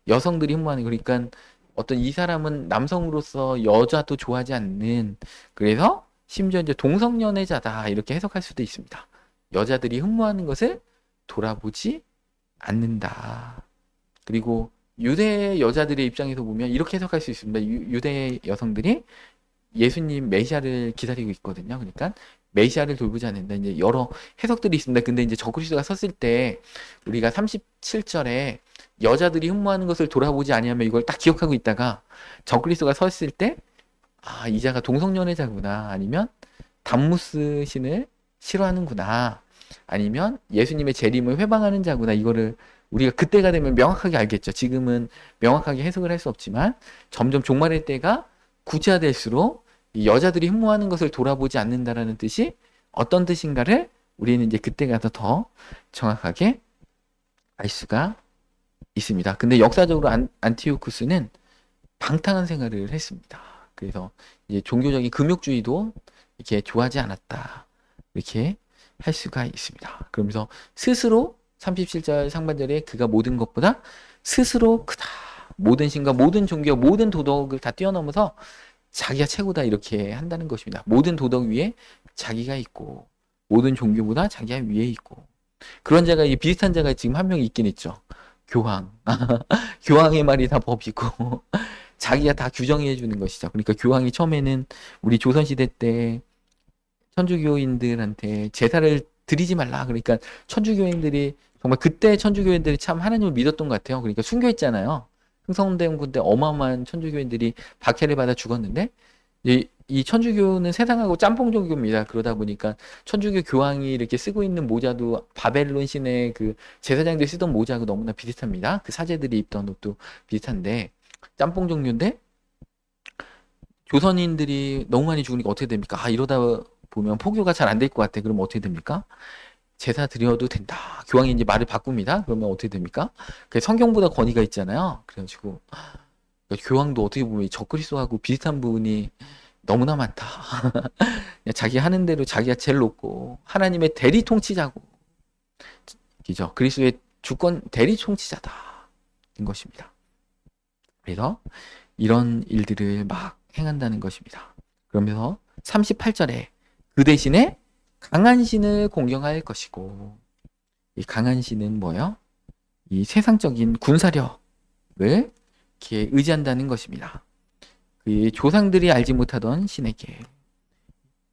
여성들이 흠모하는 그러니까 어떤 이 사람은 남성으로서 여자도 좋아하지 않는 그래서 심지어 이제 동성연애자다 이렇게 해석할 수도 있습니다. 여자들이 흠모하는 것을 돌아보지 않는다. 그리고 유대 여자들의 입장에서 보면 이렇게 해석할 수 있습니다. 유대 여성들이 예수님 메시아를 기다리고 있거든요. 그러니까 메시아를 돌보지 않는다. 이제 여러 해석들이 있습니다. 근데 이제 저그리스도가 섰을 때 우리가 37절에 여자들이 흠모하는 것을 돌아보지 아니하면 이걸 딱 기억하고 있다가 저그리스도가 섰을 때 아, 이 자가 동성연애자구나. 아니면 담무스 신을 싫어하는구나. 아니면 예수님의 재림을 회방하는 자구나. 이거를 우리가 그때가 되면 명확하게 알겠죠. 지금은 명확하게 해석을 할 수 없지만 점점 종말의 때가 구체화될수록 이 여자들이 흠모하는 것을 돌아보지 않는다라는 뜻이 어떤 뜻인가를 우리는 이제 그때 가서 더 정확하게 알 수가 있습니다. 근데 역사적으로 안티오쿠스는 방탕한 생활을 했습니다. 그래서 이제 종교적인 금욕주의도 이렇게 좋아하지 않았다. 이렇게 할 수가 있습니다. 그러면서 스스로 37절 상반절에 그가 모든 것보다 스스로 크다. 모든 신과 모든 종교, 모든 도덕을 다 뛰어넘어서 자기가 최고다 이렇게 한다는 것입니다. 모든 도덕 위에 자기가 있고 모든 종교보다 자기가 위에 있고 그런 자가 비슷한 자가 지금 한 명 있긴 있죠. 교황. 교황의 말이 다 법이고 자기가 다 규정해 주는 것이죠. 그러니까 교황이 처음에는 우리 조선시대 때 천주교인들한테 제사를 드리지 말라. 그러니까 천주교인들이 정말 그때 천주교인들이 참 하나님을 믿었던 것 같아요. 그러니까 순교했잖아요. 흥성대원군 때 어마어마한 천주교인들이 박해를 받아 죽었는데 이 천주교는 세상하고 짬뽕 종교입니다. 그러다 보니까 천주교 교황이 이렇게 쓰고 있는 모자도 바벨론 신의 그 제사장들이 쓰던 모자하고 너무나 비슷합니다. 그 사제들이 입던 옷도 비슷한데 짬뽕 종류인데 조선인들이 너무 많이 죽으니까 어떻게 됩니까? 아, 이러다 보면 포교가 잘 안 될 것 같아. 그러면 어떻게 됩니까? 제사 드려도 된다. 교황이 이제 말을 바꿉니다. 그러면 어떻게 됩니까? 그 성경보다 권위가 있잖아요. 그래가지고 그러니까 교황도 어떻게 보면 이 적그리스도하고 비슷한 부분이 너무나 많다. 그냥 자기 하는 대로 자기가 제일 높고 하나님의 대리 통치자고, 그죠? 그리스도의 주권 대리 통치자다. 인 것입니다. 그래서 이런 일들을 막 행한다는 것입니다. 그러면서 38절에 그 대신에 강한 신을 공경할 것이고, 이 강한 신은 뭐예요? 이 세상적인 군사력을 이렇게 의지한다는 것입니다. 그 조상들이 알지 못하던 신에게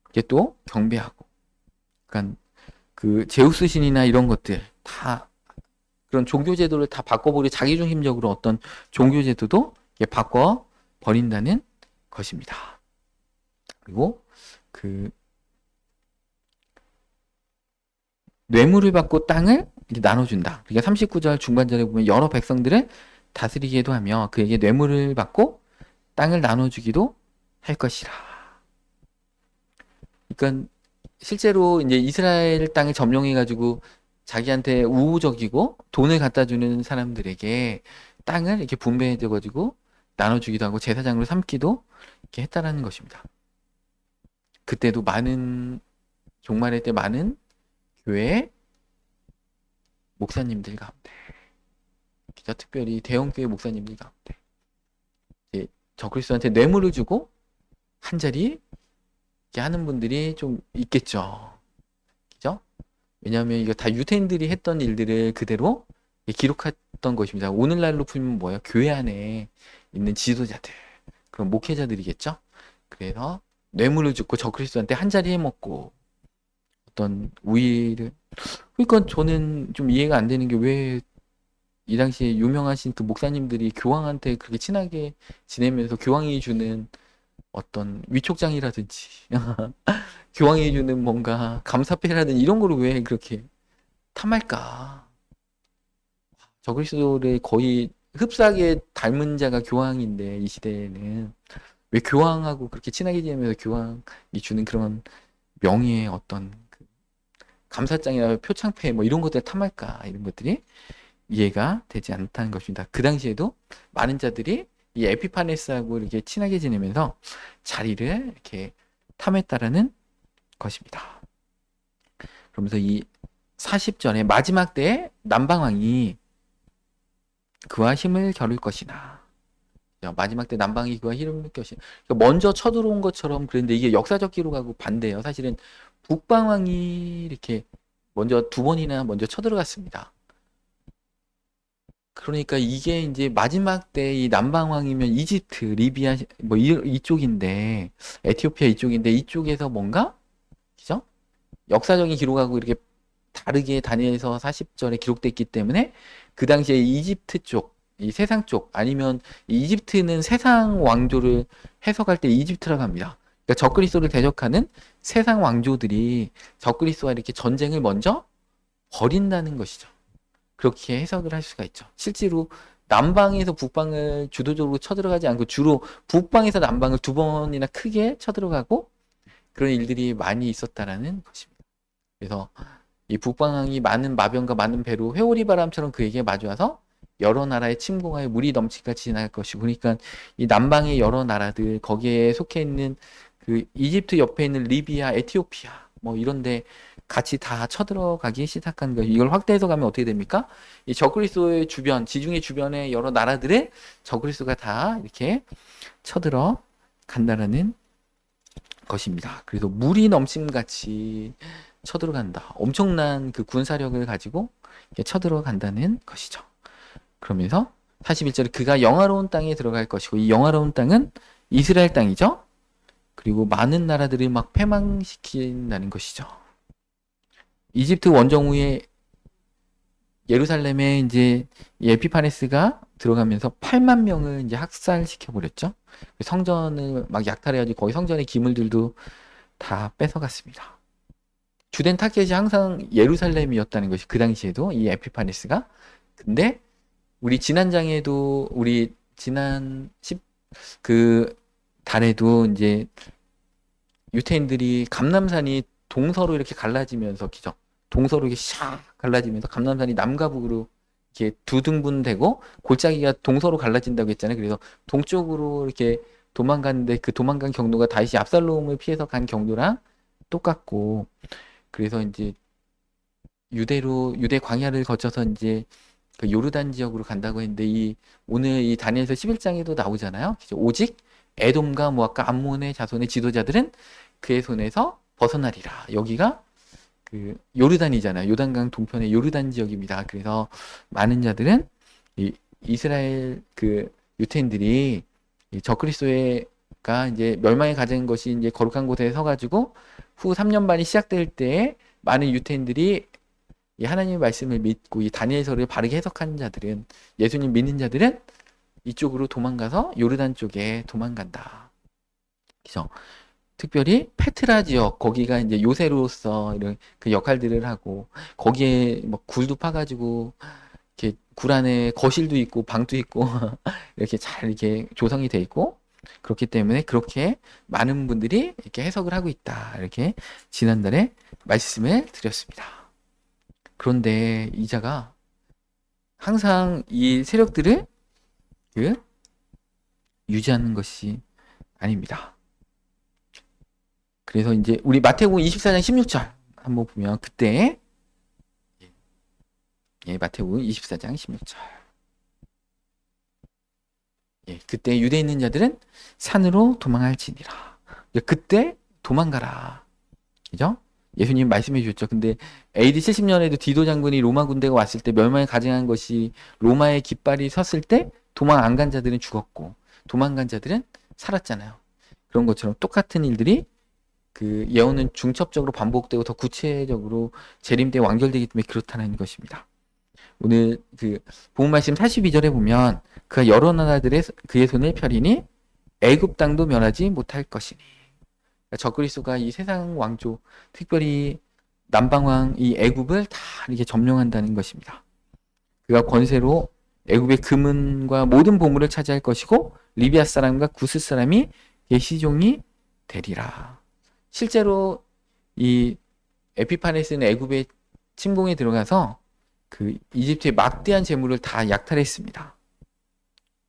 이게 또 경배하고, 그러니까 그 제우스 신이나 이런 것들 다 그런 종교 제도를 다 바꿔버리고 자기중심적으로 어떤 종교 제도도 바꿔 버린다는 것입니다. 그리고 그 뇌물을 받고 땅을 나눠준다. 그러니까 39절 중반절에 보면 여러 백성들을 다스리기도 하며 그에게 뇌물을 받고 땅을 나눠주기도 할 것이라. 그러니까 실제로 이제 이스라엘 땅을 점령해가지고 자기한테 우호적이고 돈을 갖다 주는 사람들에게 땅을 이렇게 분배해줘가지고 나눠주기도 하고 제사장으로 삼기도 이렇게 했다라는 것입니다. 그때도 많은 종말의 때 많은 교회 목사님들 가운데, 기자 특별히 대형교회 목사님들 가운데 이제 적그리스도한테 뇌물을 주고 한 자리 이렇게 하는 분들이 좀 있겠죠. 그죠? 왜냐하면 이거 다 유대인들이 했던 일들을 그대로 기록했던 것입니다. 오늘날로 풀면 뭐예요? 교회 안에 있는 지도자들, 그런 목회자들이겠죠? 그래서 뇌물을 주고 적그리스도한테 한 자리 해먹고 어떤 우위를, 그러니까 저는 좀 이해가 안 되는 게 왜 이 당시에 유명하신 그 목사님들이 교황한테 그렇게 친하게 지내면서 교황이 주는 어떤 위촉장이라든지 교황이 주는 뭔가 감사패라든지 이런 거를 왜 그렇게 탐할까? 적그리스도를 거의 흡사하게 닮은 자가 교황인데 이 시대에는 왜 교황하고 그렇게 친하게 지내면서 교황이 주는 그런 명예의 어떤 그 감사장이나 표창패 뭐 이런 것들 탐할까? 이런 것들이 이해가 되지 않다는 것입니다. 그 당시에도 많은 자들이 이 에피파네스하고 이렇게 친하게 지내면서 자리를 이렇게 탐했다라는 것입니다. 그러면서 이 40절에 마지막 때에 남방왕이 그와 힘을 겨룰 것이나, 마지막 때 남방이 그와 힘을 겨룰 것이나, 그러니까 먼저 쳐들어온 것처럼 그랬는데 이게 역사적 기록하고 반대예요. 사실은 북방왕이 이렇게 먼저 두 번이나 먼저 쳐들어갔습니다. 그러니까 이게 이제 마지막 때 이 남방왕이면 이집트, 리비아 뭐 이쪽인데, 에티오피아 이쪽인데 이쪽에서 뭔가, 그죠? 역사적인 기록하고 이렇게 다르게 다니엘서 40절에 기록됐기 때문에 그 당시에 이집트 쪽, 이 세상 쪽 아니면 이집트는 세상 왕조를 해석할 때 이집트라고 합니다. 그러니까 적그리스도를 대적하는 세상 왕조들이 적그리스도와 이렇게 전쟁을 먼저 벌인다는 것이죠. 그렇게 해석을 할 수가 있죠. 실제로 남방에서 북방을 주도적으로 쳐들어가지 않고 주로 북방에서 남방을 두 번이나 크게 쳐들어가고 그런 일들이 많이 있었다라는 것입니다. 그래서 이 북방왕이 많은 마병과 많은 배로 회오리 바람처럼 그에게 마주와서 여러 나라의 침공하여 물이 넘치기까지 지날 것이고, 그러니까 이 남방의 여러 나라들 거기에 속해 있는 그 이집트 옆에 있는 리비아, 에티오피아 뭐 이런데 같이 다 쳐들어가기 시작한 거예요. 이걸 확대해서 가면 어떻게 됩니까? 이 적그리스도의 주변, 지중해 주변의 여러 나라들에 적그리스도가 다 이렇게 쳐들어 간다라는 것입니다. 그래서 물이 넘침같이 쳐들어간다. 엄청난 그 군사력을 가지고 쳐들어간다는 것이죠. 그러면서 41절에 그가 영화로운 땅에 들어갈 것이고, 이 영화로운 땅은 이스라엘 땅이죠. 그리고 많은 나라들을 막 패망시킨다는 것이죠. 이집트 원정 후에 예루살렘에 이제 에피파네스가 들어가면서 8만 명을 이제 학살시켜 버렸죠. 성전을 막 약탈해가지고 거기 성전의 기물들도 다 뺏어갔습니다. 주된 타겟이 항상 예루살렘이었다는 것이 그 당시에도 이 에피파네스가. 근데 우리 지난 장에도 우리 지난 그 달에도 이제 유태인들이 감람산이 동서로 이렇게 갈라지면서 기죠. 동서로 이렇게 샥 갈라지면서 감람산이 남과 북으로 이렇게 두 등분되고 골짜기가 동서로 갈라진다고 했잖아요. 그래서 동쪽으로 이렇게 도망갔는데 그 도망간 경로가 다시 압살롬을 피해서 간 경로랑 똑같고, 그래서 이제 유대 광야를 거쳐서 이제 그 요르단 지역으로 간다고 했는데, 오늘 이 다니엘서 11장에도 나오잖아요. 오직 에돔과 모압과 암몬의 자손의 지도자들은 그의 손에서 벗어나리라. 여기가 그 요르단이잖아요. 요단강 동편의 요르단 지역입니다. 그래서 많은 자들은 이 이스라엘 그 유태인들이 이 적그리스도가 이제 멸망에 가진 것이 이제 거룩한 곳에 서가지고 후 3년 반이 시작될 때에 많은 유태인들이 이 하나님의 말씀을 믿고 이 다니엘서를 바르게 해석하는 자들은, 예수님 믿는 자들은 이쪽으로 도망가서 요르단 쪽에 도망간다. 그죠? 특별히 페트라 지역, 거기가 이제 요새로서 이런 그 역할들을 하고, 거기에 뭐 굴도 파가지고 이렇게 굴 안에 거실도 있고 방도 있고 이렇게 잘 이렇게 조성이 돼 있고, 그렇기 때문에 그렇게 많은 분들이 이렇게 해석을 하고 있다. 이렇게 지난달에 말씀을 드렸습니다. 그런데 이자가 항상 이 세력들을 유지하는 것이 아닙니다. 그래서 이제 우리 마태복음 24장 16절 한번 보면, 그때 마태복음 24장 16절, 그때 유대에 있는 자들은 산으로 도망할지니라. 그때 도망가라. 그죠? 예수님 말씀해 주셨죠. 근데 AD 70년에도 디도 장군이 로마 군대가 왔을 때 멸망에 가증한 것이 로마의 깃발이 섰을 때 도망 안 간 자들은 죽었고 도망간 자들은 살았잖아요. 그런 것처럼 똑같은 일들이 그 예언은 중첩적으로 반복되고 더 구체적으로 재림 때 완결되기 때문에 그렇다는 것입니다. 오늘 그 본문 말씀 42절에 보면, 그가 여러 나라들의 그의 손을 펴리니 애굽 땅도 멸하지 못할 것이니. 적그리스도가 이 세상 왕조, 특별히 남방왕 이 애굽을 다 이렇게 점령한다는 것입니다. 그가 권세로 애굽의 금은과 모든 보물을 차지할 것이고 리비아 사람과 구스 사람이 그의 시종이 되리라. 실제로 이 에피파네스는 애굽의 침공에 들어가서 그 이집트의 막대한 재물을 다 약탈했습니다.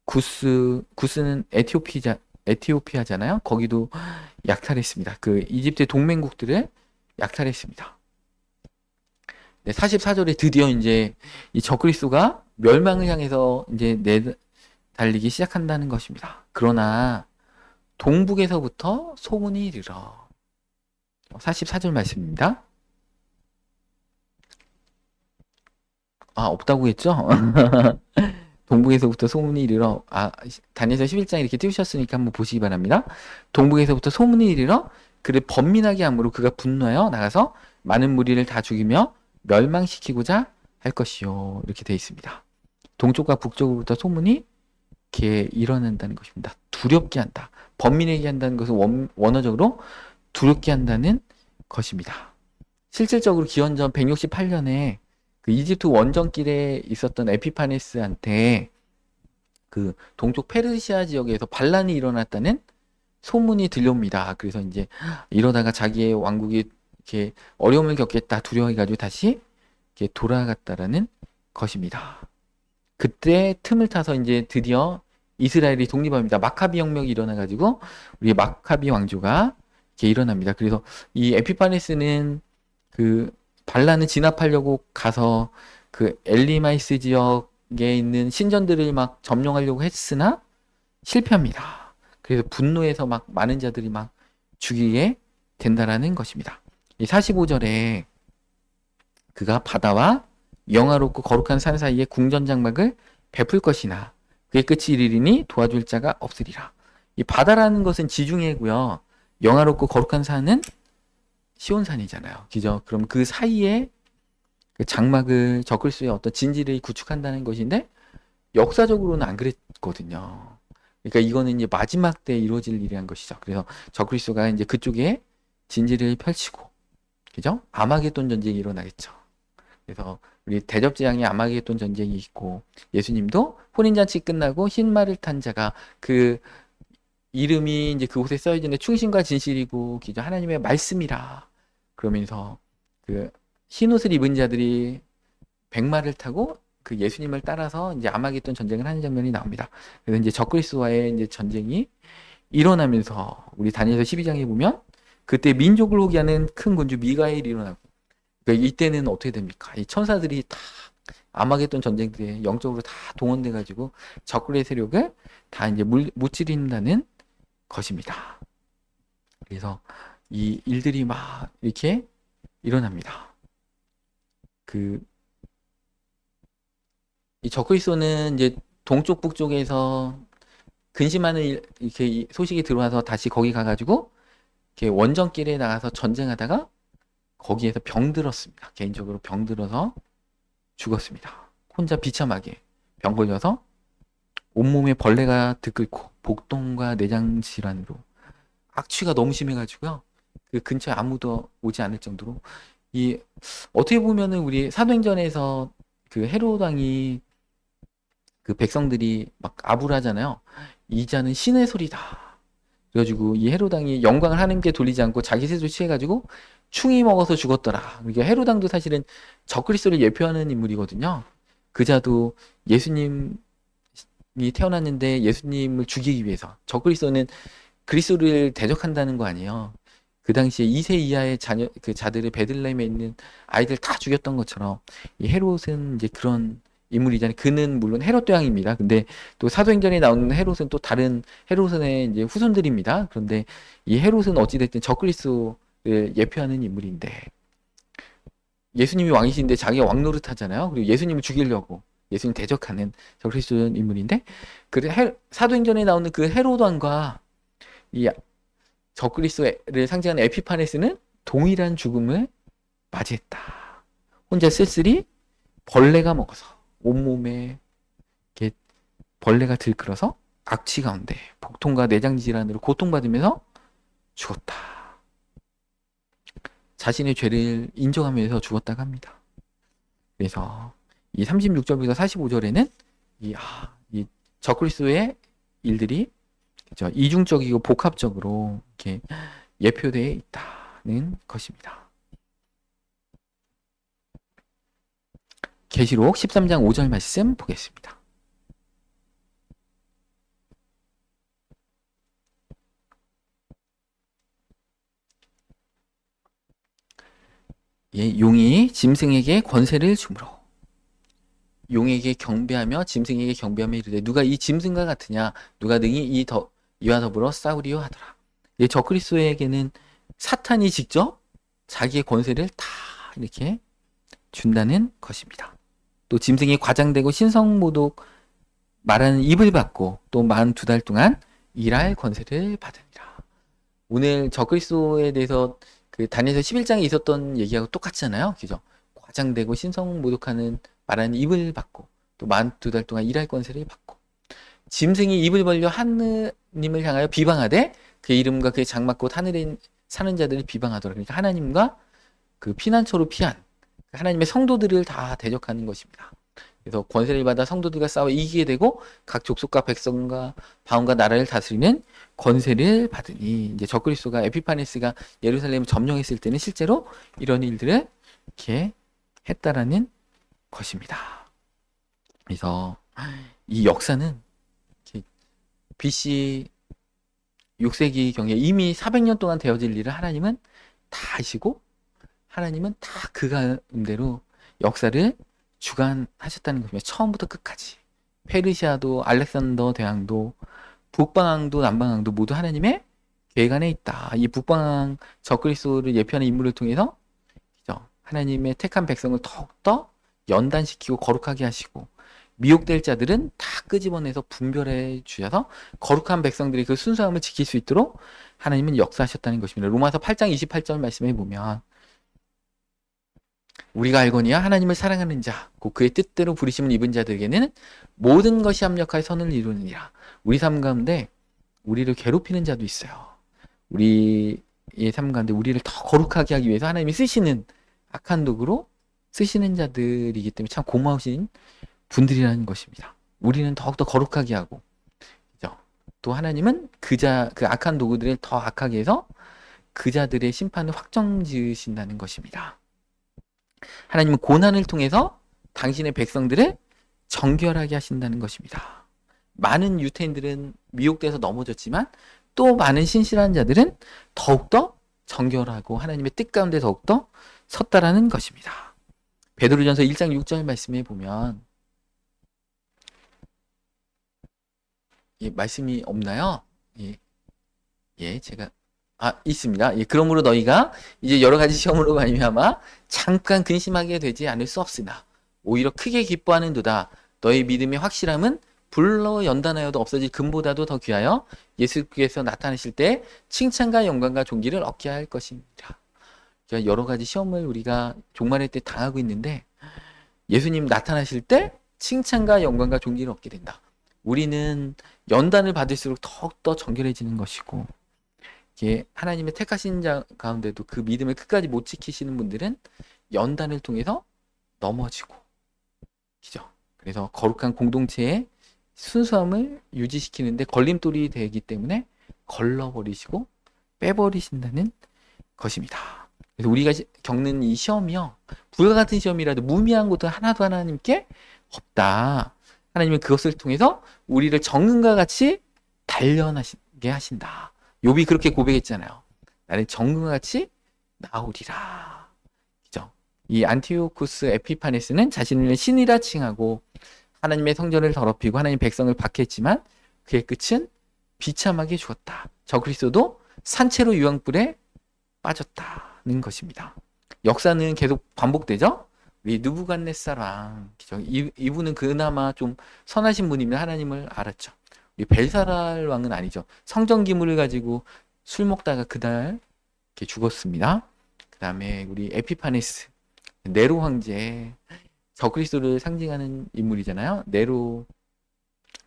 구스는 에티오피아잖아요. 거기도 약탈했습니다. 그 이집트의 동맹국들을 약탈했습니다. 네, 44절에 드디어 이제 이 적그리스도가 멸망을 향해서 이제 달리기 시작한다는 것입니다. 그러나 동북에서부터 소문이 이르러. 44절 말씀입니다. 없다고 했죠? 동북에서부터 소문이 이르러, 다니엘서 11장 이렇게 띄우셨으니까 한번 보시기 바랍니다. 동북에서부터 소문이 이르러 그를 번민하게 함으로 그가 분노하여 나가서 많은 무리를 다 죽이며 멸망시키고자 할 것이요. 이렇게 되어 있습니다. 동쪽과 북쪽으로부터 소문이 이렇게 일어난다는 것입니다. 두렵게 한다. 번민하게 한다는 것은 원어적으로 두렵게 한다는 것입니다. 실질적으로 기원전 168년에 그 이집트 원정길에 있었던 에피파네스한테 그 동쪽 페르시아 지역에서 반란이 일어났다는 소문이 들려옵니다. 그래서 이제 이러다가 자기의 왕국이 이렇게 어려움을 겪겠다 두려워해가지고 다시 이렇게 돌아갔다라는 것입니다. 그때 틈을 타서 이제 드디어 이스라엘이 독립합니다. 마카비 혁명이 일어나가지고 우리 마카비 왕조가 이렇게 일어납니다. 그래서 이 에피파네스는 그 반란을 진압하려고 가서 그 엘리마이스 지역에 있는 신전들을 막 점령하려고 했으나 실패합니다. 그래서 분노해서 막 많은 자들이 막 죽이게 된다라는 것입니다. 이 45절에 그가 바다와 영화롭고 거룩한 산 사이에 궁전장막을 베풀 것이나 그의 끝이 이르리니 도와줄 자가 없으리라. 이 바다라는 것은 지중해고요. 영화롭고 거룩한 산은 시온산이잖아요. 그죠? 그럼 그 사이에 그 장막을 적그리스도의 어떤 진지를 구축한다는 것인데 역사적으로는 안 그랬거든요. 그러니까 이거는 이제 마지막 때 이루어질 일이란 것이죠. 그래서 적그리스도가 이제 그쪽에 진지를 펼치고, 그죠? 아마겟돈 전쟁이 일어나겠죠. 그래서 우리 대접재앙의 아마겟돈 전쟁이 있고 예수님도 혼인잔치 끝나고 흰 말을 탄 자가 그 이름이 이제 그곳에 써있는데 충신과 진실이고 기죠 하나님의 말씀이라 그러면서 그 흰옷을 입은 자들이 백마를 타고 그 예수님을 따라서 이제 아마겟돈 전쟁을 하는 장면이 나옵니다. 그래서 이제 적그리스도와의 이제 전쟁이 일어나면서 우리 다니엘서 12장에 보면 그때 민족을 호기하는 큰 군주 미가엘이 일어나고 그러니까 이때는 어떻게 됩니까? 이 천사들이 다 아마겟돈 전쟁 때 영적으로 다 동원돼 가지고 적그리스도의 세력을 다 이제 무찌른다는 것입니다. 그래서 이 일들이 막 이렇게 일어납니다. 이 적그리스도는 이제 동쪽 북쪽에서 근심하는 이렇게 소식이 들어와서 다시 거기 가가지고 이렇게 원정길에 나가서 전쟁하다가 거기에서 병들었습니다. 개인적으로 병들어서 죽었습니다. 혼자 비참하게 병 걸려서 온몸에 벌레가 들끓고 복통과 내장 질환으로 악취가 너무 심해가지고요. 그 근처에 아무도 오지 않을 정도로 이 어떻게 보면은 우리 사도행전에서 그 헤로드 왕이 그 백성들이 막 아부하잖아요. 이 자는 신의 소리다. 그래가지고 이 헤로드 왕이 영광을 하나님께 돌리지 않고 자기 스스로 취해가지고 충이 먹어서 죽었더라. 그러니까 헤로드 왕도 사실은 적그리스도를 예표하는 인물이거든요. 그자도 예수님이 태어났는데 예수님을 죽이기 위해서 적그리스도는 그리스도를 대적한다는 거 아니에요. 그 당시에 2세 이하의 자들을 베들레헴에 있는 아이들 다 죽였던 것처럼 이 헤롯은 이제 그런 인물이잖아요. 그는 물론 헤롯 대왕입니다. 근데 또 사도행전에 나오는 헤롯은 또 다른 헤롯의 이제 후손들입니다. 그런데 이 헤롯은 어찌됐든 적그리스도를 예표하는 인물인데 예수님이 왕이신데 자기가 왕 노릇하잖아요. 그리고 예수님을 죽이려고 예수님 대적하는 적그리스도 인물인데 사도행전에 나오는 그 헤롯 왕과 이 적그리스도를 상징하는 에피파네스는 동일한 죽음을 맞이했다. 혼자 쓸쓸히 벌레가 먹어서 온몸에 이렇게 벌레가 들끓어서 악취 가운데 복통과 내장 질환으로 고통받으면서 죽었다. 자신의 죄를 인정하면서 죽었다고 합니다. 그래서 이 36절부터 45절에는 이 적그리스도의 일들이 그렇죠? 이중적이고 복합적으로 이렇게 예표되어 있다는 것입니다. 계시록 13장 5절 말씀 보겠습니다. 예, 용이 짐승에게 권세를 주므로 용에게 경배하며 짐승에게 경배하며 이르되 누가 이 짐승과 같으냐 누가 능히 이와 더불어 싸우리요 하더라. 예, 적그리스도에게는 사탄이 직접 자기의 권세를 다 이렇게 준다는 것입니다. 또 짐승이 과장되고 신성모독 말하는 입을 받고 또 만 2달 동안 일할 권세를 받으리라. 오늘 적그리스도에 대해서 그 다니엘서 11장에 있었던 얘기하고 똑같잖아요. 그죠? 과장되고 신성모독하는 말하는 입을 받고 또 만 2달 동안 일할 권세를 받고 짐승이 입을 벌려 하느님을 향하여 비방하되 그 이름과 그의 장막곧 하늘에 사는 자들을 비방하더라. 그러니까 하나님과 그 피난처로 피한 하나님의 성도들을 다 대적하는 것입니다. 그래서 권세를 받아 성도들과 싸워 이기게 되고 각 족속과 백성과 방언과 나라를 다스리는 권세를 받으니 이제 적그리스도가 에피파네스가 예루살렘을 점령했을 때는 실제로 이런 일들을 이렇게 했다라는 것입니다. 그래서 이 역사는 BC 6세기 경에 이미 400년 동안 되어질 일을 하나님은 다 아시고 하나님은 다 그 가운데로 역사를 주관하셨다는 것입니다. 처음부터 끝까지. 페르시아도 알렉산더 대왕도 북방왕도 남방왕도 모두 하나님의 계획 안에 있다. 이 북방왕 적그리스도를 예표하는 인물을 통해서 하나님의 택한 백성을 더욱더 연단시키고 거룩하게 하시고 미혹될 자들은 다 끄집어내서 분별해 주셔서 거룩한 백성들이 그 순수함을 지킬 수 있도록 하나님은 역사하셨다는 것입니다. 로마서 8장 28절 말씀에 보면 우리가 알거니와 하나님을 사랑하는 자, 곧 그의 뜻대로 부르심을 입은 자들에게는 모든 것이 합력하여 선을 이루느니라. 우리 삶 가운데 우리를 괴롭히는 자도 있어요. 우리의 삶 가운데 우리를 더 거룩하게 하기 위해서 하나님이 쓰시는 악한 도구로 쓰시는 자들이기 때문에 참 고마우신 분들이라는 것입니다. 우리는 더욱더 거룩하게 하고, 그죠? 또 하나님은 그 악한 도구들을 더 악하게 해서 그자들의 심판을 확정 지으신다는 것입니다. 하나님은 고난을 통해서 당신의 백성들을 정결하게 하신다는 것입니다. 많은 유태인들은 미혹돼서 넘어졌지만 또 많은 신실한 자들은 더욱더 정결하고 하나님의 뜻 가운데 더욱더 섰다라는 것입니다. 베드로전서 1장 6절 말씀에 보면 말씀이 없나요? 제가 있습니다. 그러므로 너희가 이제 여러 가지 시험으로 말미암아 잠깐 근심하게 되지 않을 수 없으나 오히려 크게 기뻐하는도다. 너희 믿음의 확실함은 불로 연단하여도 없어질 금보다도 더 귀하여 예수께서 나타나실 때 칭찬과 영광과 존귀를 얻게 할 것입니다. 그러니까 여러 가지 시험을 우리가 종말의 때 당하고 있는데 예수님 나타나실 때 칭찬과 영광과 존귀를 얻게 된다. 우리는 연단을 받을수록 더욱더 정결해지는 것이고, 하나님의 택하신 자 가운데도 그 믿음을 끝까지 못 지키시는 분들은 연단을 통해서 넘어지고, 그죠? 그래서 거룩한 공동체의 순수함을 유지시키는데 걸림돌이 되기 때문에 걸러버리시고 빼버리신다는 것입니다. 그래서 우리가 겪는 이 시험이요, 불과 같은 시험이라도 무미한 것도 하나도 하나님께 없다. 하나님은 그것을 통해서 우리를 정금과 같이 단련하게 하신다. 욥이 그렇게 고백했잖아요. 나는 정금과 같이 나오리라. 그죠? 이 안티오쿠스 에피파네스는 자신을 신이라 칭하고 하나님의 성전을 더럽히고 하나님 백성을 박해했지만 그의 끝은 비참하게 죽었다. 저 그리스도도 산채로 유황불에 빠졌다는 것입니다. 역사는 계속 반복되죠? 우리 느부갓네살 왕, 이분은 그나마 좀 선하신 분이면 하나님을 알았죠. 우리 벨사랄 왕은 아니죠. 성전 기물을 가지고 술 먹다가 그날 이렇게 죽었습니다. 그 다음에 우리 에피파네스, 네로 황제, 저그리스도를 상징하는 인물이잖아요. 네로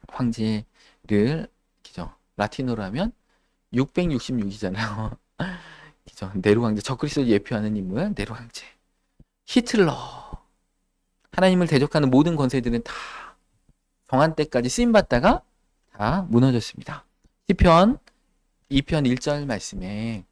황제를, 그죠? 라틴어로 하면 666이잖아요. 그죠? 네로 황제, 저그리스도를 예표하는 인물, 네로 황제. 히틀러. 하나님을 대적하는 모든 권세들은 다 정한 때까지 쓰임받다가 다 무너졌습니다. 시편 2편 1절 말씀에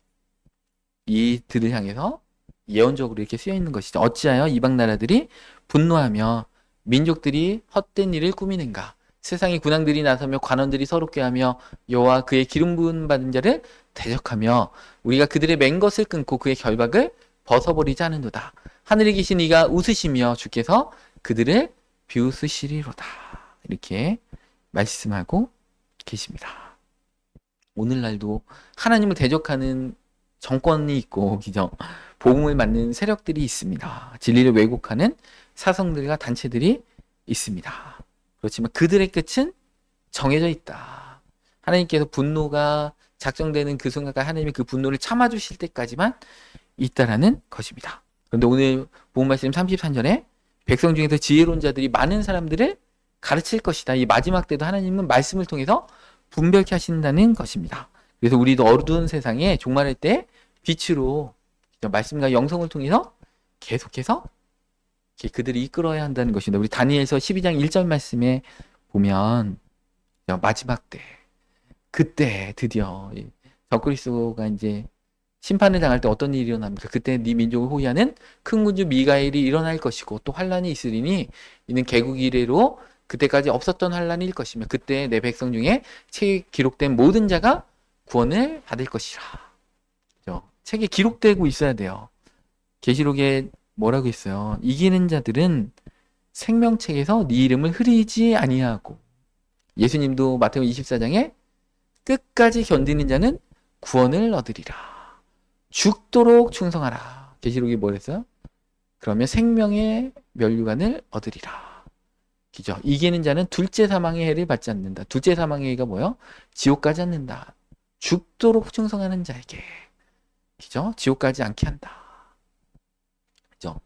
이들을 향해서 예언적으로 이렇게 쓰여 있는 것이죠. 어찌하여 이방 나라들이 분노하며 민족들이 헛된 일을 꾸미는가? 세상의 군왕들이 나서며 관원들이 서로 꾀하며 여호와 그의 기름 부음 받은 자를 대적하며 우리가 그들의 맨 것을 끊고 그의 결박을 벗어버리지 않은도다. 하늘에 계신 이가 웃으시며 주께서 그들을 비웃으시리로다. 이렇게 말씀하고 계십니다. 오늘날도 하나님을 대적하는 정권이 있고, 그죠? 복음을 맞는 세력들이 있습니다. 진리를 왜곡하는 사성들과 단체들이 있습니다. 그렇지만 그들의 끝은 정해져 있다. 하나님께서 분노가 작정되는 그 순간까지 하나님이 그 분노를 참아주실 때까지만 있다라는 것입니다. 그런데 오늘 복음 말씀 33절에 백성 중에서 지혜로운 자들이 많은 사람들을 가르칠 것이다. 이 마지막 때도 하나님은 말씀을 통해서 분별케 하신다는 것입니다. 그래서 우리도 어두운 세상에 종말의 때 빛으로 말씀과 영성을 통해서 계속해서 그들이 이끌어야 한다는 것입니다. 우리 다니엘서 12장 1절 말씀에 보면 마지막 때, 그때 드디어 적그리스도가 이제 심판을 당할 때 어떤 일이 일어납니까? 그때 네 민족을 호위하는 큰 군주 미가엘이 일어날 것이고 또 환란이 있으리니 이는 개국 이래로 그때까지 없었던 환란일 것이며 그때 내 백성 중에 책에 기록된 모든 자가 구원을 받을 것이라. 그죠? 책에 기록되고 있어야 돼요. 계시록에 뭐라고 했어요? 이기는 자들은 생명책에서 네 이름을 흐리지 아니하고, 예수님도 마태복음 24장에 끝까지 견디는 자는 구원을 얻으리라. 죽도록 충성하라. 계시록이 뭐랬어요? 그러면 생명의 면류관을 얻으리라. 그죠? 이기는 자는 둘째 사망의 해를 받지 않는다. 둘째 사망의 해가 뭐요? 지옥 가지 않는다. 죽도록 충성하는 자에게, 그죠? 지옥 가지 않게 한다. 그죠?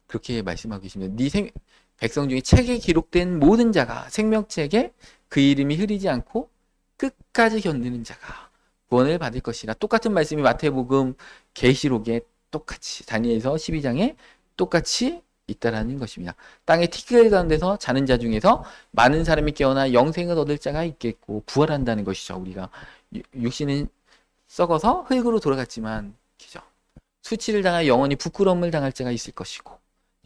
그렇게 말씀하고 계십니다. 네 백성 중에 책에 기록된 모든 자가, 생명책에 그 이름이 흐리지 않고 끝까지 견디는 자가 구원을 받을 것이라. 똑같은 말씀이 마태복음 계시록에 똑같이, 다니엘서 12장에 똑같이 있다라는 것입니다. 땅의 티끌 가운데서 자는 자 중에서 많은 사람이 깨어나 영생을 얻을 자가 있겠고 부활한다는 것이죠. 우리가 육신은 썩어서 흙으로 돌아갔지만 그죠? 수치를 당하여 영원히 부끄러움을 당할 자가 있을 것이고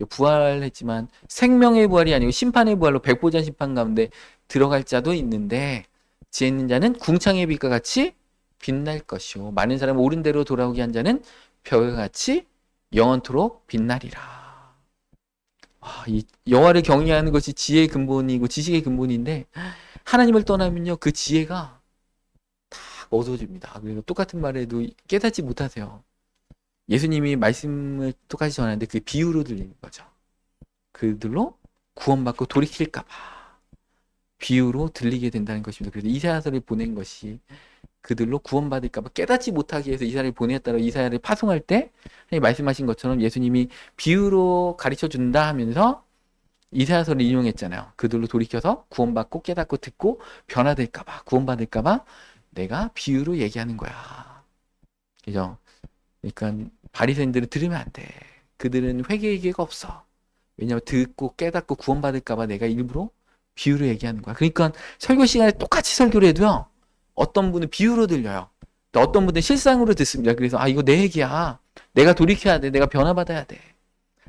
부활했지만 생명의 부활이 아니고 심판의 부활로 백보자 심판 가운데 들어갈 자도 있는데 지혜 있는 자는 궁창의 빛과 같이 빛날 것이요 많은 사람을 옳은 대로 돌아오게 한 자는 별과 같이 영원토록 빛나리라. 이 여호와를 경외하는 것이 지혜의 근본이고 지식의 근본인데 하나님을 떠나면요 그 지혜가 다 어두워집니다. 그래서 똑같은 말에도 깨닫지 못하세요. 예수님이 말씀을 똑같이 전하는데 그 비유로 들리는 거죠. 그들로 구원받고 돌이킬까봐 비유로 들리게 된다는 것입니다. 그래서 이사야서를 보낸 것이 그들로 구원받을까봐 깨닫지 못하게 해서 이사야를 보냈다고 이사야를 파송할 때 말씀하신 것처럼 예수님이 비유로 가르쳐 준다 하면서 이사야서를 인용했잖아요. 그들로 돌이켜서 구원받고 깨닫고 듣고 변화될까봐 구원받을까봐 내가 비유로 얘기하는 거야. 그죠? 그러니까 바리새인들은 들으면 안 돼. 그들은 회개의 기회가 없어. 왜냐하면 듣고 깨닫고 구원받을까봐 내가 일부러 비유로 얘기하는 거야. 그러니까 설교 시간에 똑같이 설교를 해도요. 어떤 분은 비유로 들려요. 또 어떤 분은 실상으로 듣습니다. 그래서 이거 내 얘기야. 내가 돌이켜야 돼. 내가 변화받아야 돼.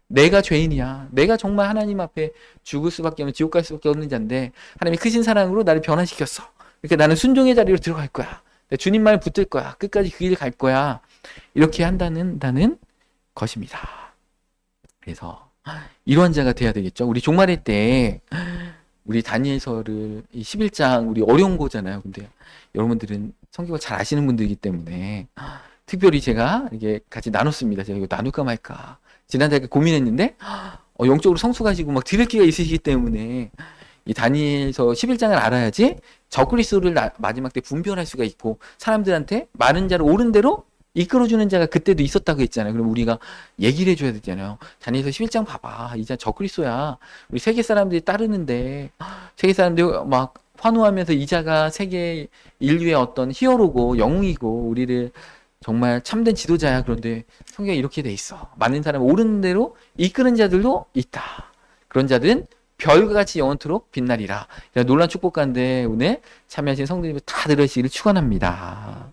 내가 죄인이야. 내가 정말 하나님 앞에 죽을 수밖에 없는 지옥 갈 수밖에 없는 자인데 하나님이 크신 사랑으로 나를 변화시켰어. 그러니까 나는 순종의 자리로 들어갈 거야. 주님 말 붙들 거야. 끝까지 그 길 갈 거야. 이렇게 한다는 것입니다. 그래서 이러한 자가 돼야 되겠죠. 우리 종말의 때 우리 다니엘서를 11장 우리 어려운 거잖아요. 근데 여러분들은 성경을 잘 아시는 분들이기 때문에 특별히 제가 이게 같이 나눴습니다. 제가 이거 나눌까 말까 지난달에 고민했는데 영적으로 성숙하시고 막 들을 기가 있으시기 때문에 이 다니엘서 11장을 알아야지 적그리스도를 마지막 때 분별할 수가 있고 사람들한테 많은 자를 옳은 대로 이끌어주는 자가 그때도 있었다고 했잖아요. 그럼 우리가 얘기를 해줘야 되잖아요. 다니엘서 11장 봐봐. 이제 적그리스도야. 우리 세계 사람들이 따르는데 세계 사람들이 막 환호하면서 이자가 세계 인류의 어떤 히어로고 영웅이고 우리를 정말 참된 지도자야. 그런데 성경에 이렇게 돼 있어. 많은 사람 옳은 대로 이끄는 자들도 있다. 그런 자들은 별과 같이 영원토록 빛나리라. 놀란 축복 가운데 오늘 참여하신 성도님들 다 들으시기를 축원합니다.